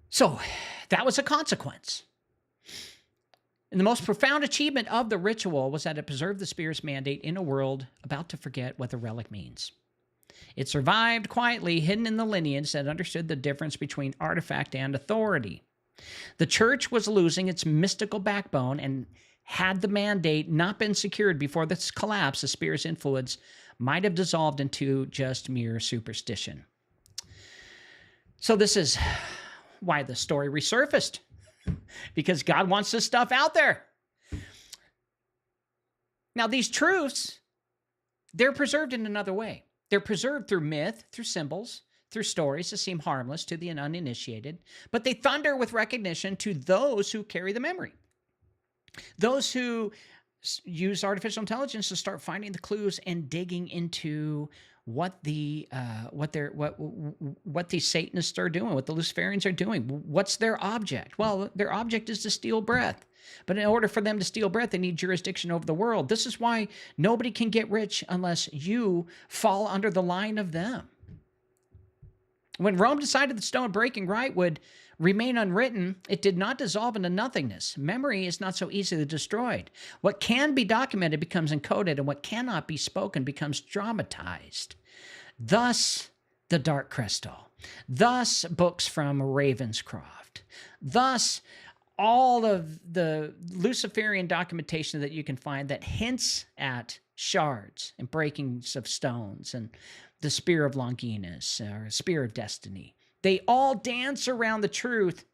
So that was a consequence. And the most profound achievement of the ritual was that it preserved the Spears mandate in a world about to forget what the relic means. It survived quietly, hidden in the lineage that understood the difference between artifact and authority. The church was losing its mystical backbone, and had the mandate not been secured before this collapse, the Spears' influence might have dissolved into just mere superstition. So this is why the story resurfaced, because God wants this stuff out there. Now, these truths, they're preserved in another way. They're preserved through myth, through symbols, through stories that seem harmless to the uninitiated, but they thunder with recognition to those who carry the memory. Those who use artificial intelligence to start finding the clues and digging into what these Satanists are doing, what the Luciferians are doing. What's their object? Well, their object is to steal breath. But in order for them to steal breath, they need jurisdiction over the world. This is why nobody can get rich unless you fall under the line of them. When Rome decided the stone-breaking rite would remain unwritten, it did not dissolve into nothingness. Memory is not so easily destroyed. What can be documented becomes encoded, and what cannot be spoken becomes dramatized. Thus, the Dark Crystal. Thus, books from Ravenscroft. Thus, all of the Luciferian documentation that you can find that hints at shards and breakings of stones and the Spear of Longinus or Spear of Destiny. They all dance around the truth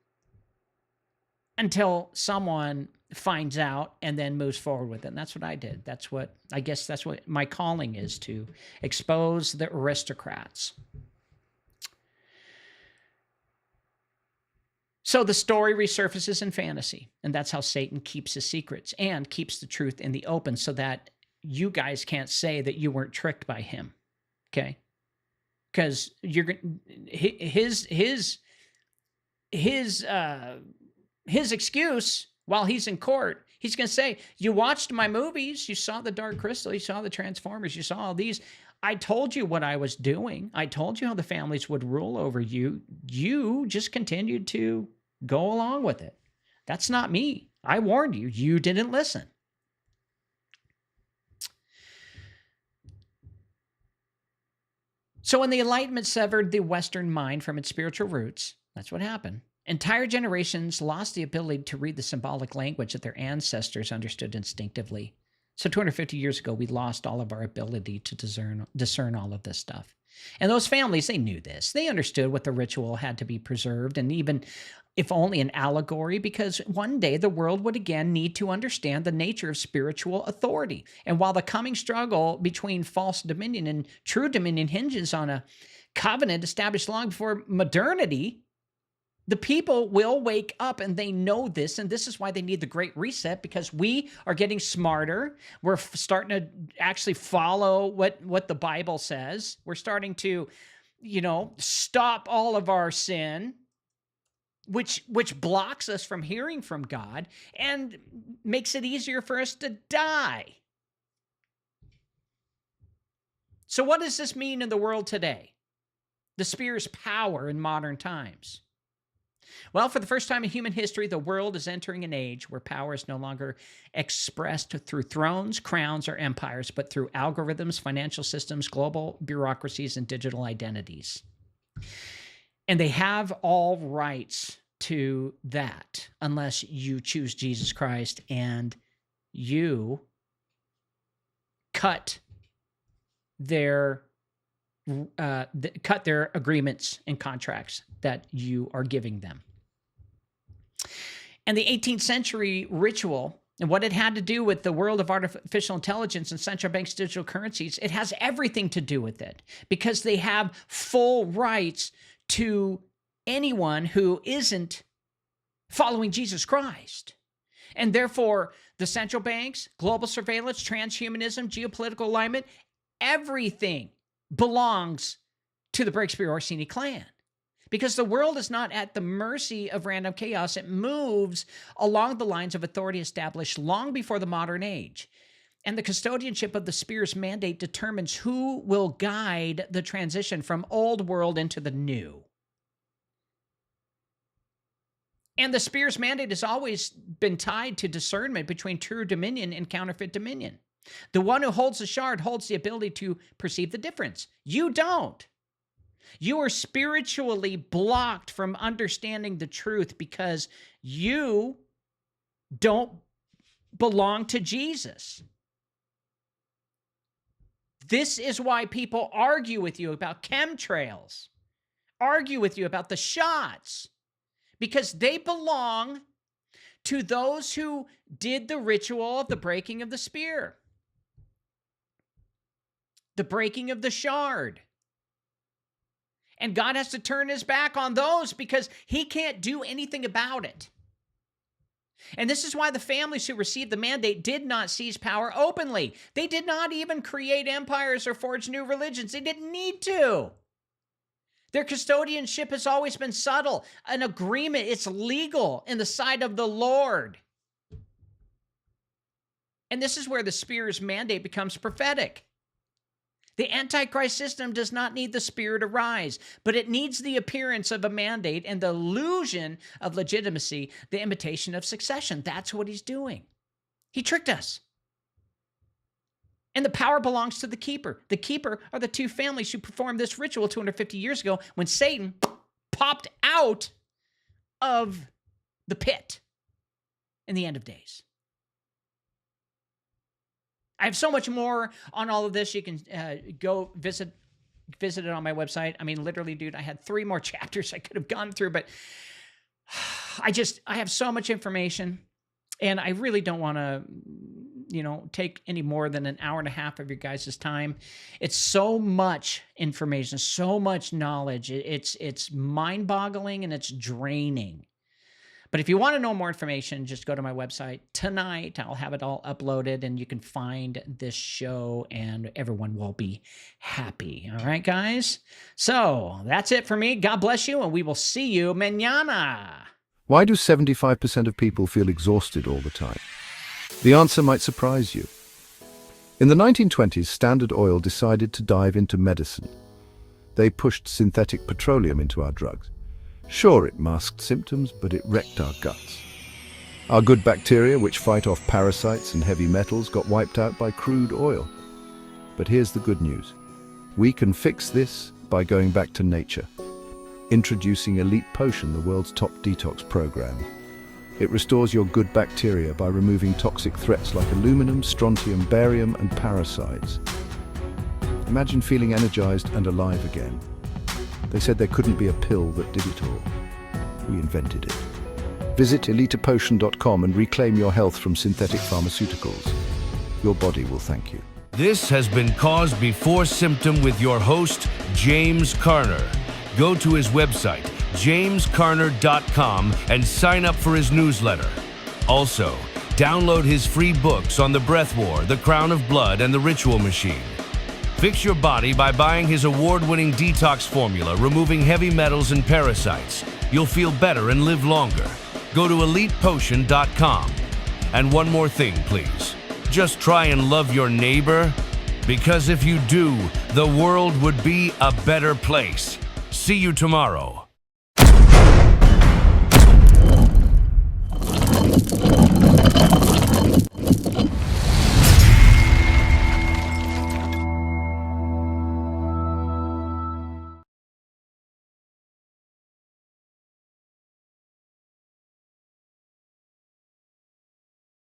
until someone finds out and then moves forward with it. And that's what I did. I guess that's what my calling is, to expose the aristocrats. So the story resurfaces in fantasy, and that's how Satan keeps his secrets and keeps the truth in the open so that you guys can't say that you weren't tricked by him. Okay? Because his excuse while he's in court, he's going to say, you watched my movies, you saw the Dark Crystal, you saw the Transformers, you saw all these. I told you what I was doing. I told you how the families would rule over you. You just continued to go along with it. That's not me. I warned you. You didn't listen. So when the Enlightenment severed the Western mind from its spiritual roots, that's what happened. Entire generations lost the ability to read the symbolic language that their ancestors understood instinctively. So 250 years ago, we lost all of our ability to discern all of this stuff. And those families, they knew this. They understood what the ritual had to be preserved, and even if only an allegory, because one day the world would again need to understand the nature of spiritual authority. And while the coming struggle between false dominion and true dominion hinges on a covenant established long before modernity, the people will wake up, and they know this, and this is why they need the Great Reset, because we are getting smarter. We're starting to actually follow what the Bible says. We're starting to, stop all of our sin, which blocks us from hearing from God and makes it easier for us to die. So what does this mean in the world today? The Spear's power in modern times. Well, for the first time in human history, the world is entering an age where power is no longer expressed through thrones, crowns, or empires, but through algorithms, financial systems, global bureaucracies, and digital identities. And they have all rights to that unless you choose Jesus Christ and you cut their agreements and contracts that you are giving them. And the 18th century ritual and what it had to do with the world of artificial intelligence and central banks' digital currencies, it has everything to do with it because they have full rights to anyone who isn't following Jesus Christ. And therefore, the central banks, global surveillance, transhumanism, geopolitical alignment, everything belongs to the Breakspeare Orsini clan. Because the world is not at the mercy of random chaos. It moves along the lines of authority established long before the modern age. And the custodianship of the Spears mandate determines who will guide the transition from old world into the new. And the Spears mandate has always been tied to discernment between true dominion and counterfeit dominion. The one who holds the shard holds the ability to perceive the difference. You don't. You are spiritually blocked from understanding the truth because you don't belong to Jesus. This is why people argue with you about chemtrails, argue with you about the shots, because they belong to those who did the ritual of the breaking of the spear, the breaking of the shard. And God has to turn his back on those because he can't do anything about it. And this is why the families who received the mandate did not seize power openly. They did not even create empires or forge new religions. They didn't need to. Their custodianship has always been subtle. An agreement, it's legal in the sight of the Lord. And this is where the Spears mandate becomes prophetic. The Antichrist system does not need the spear to rise, but it needs the appearance of a mandate and the illusion of legitimacy, the imitation of succession. That's what he's doing. He tricked us. And the power belongs to the keeper. The keeper are the two families who performed this ritual 250 years ago when Satan popped out of the pit in the end of days. I have so much more on all of this. You can go visit it on my website. I mean, literally, dude, I had 3 more chapters I could have gone through, but I have so much information, and I really don't want to, take any more than an hour and a half of your guys' time. It's so much information, so much knowledge. It's mind-boggling and it's draining. But if you want to know more information, just go to my website tonight. I'll have it all uploaded, and you can find this show, and everyone will be happy. All right, guys? So that's it for me. God bless you, and we will see you mañana. Why do 75% of people feel exhausted all the time? The answer might surprise you. In the 1920s, Standard Oil decided to dive into medicine. They pushed synthetic petroleum into our drugs. Sure, it masked symptoms, but it wrecked our guts. Our good bacteria, which fight off parasites and heavy metals, got wiped out by crude oil. But here's the good news. We can fix this by going back to nature. Introducing Elite Potion, the world's top detox program. It restores your good bacteria by removing toxic threats like aluminum, strontium, barium, and parasites. Imagine feeling energized and alive again. They said there couldn't be a pill that did it all. We invented it. Visit elitepotion.com and reclaim your health from synthetic pharmaceuticals. Your body will thank you. This has been Cause Before Symptom with your host, James Carner. Go to his website, jamescarner.com, and sign up for his newsletter. Also, download his free books on the breath war, the crown of blood, and the ritual machine. Fix your body by buying his award-winning detox formula, removing heavy metals and parasites. You'll feel better and live longer. Go to elitepotion.com. And one more thing, please. Just try and love your neighbor, because if you do, the world would be a better place. See you tomorrow.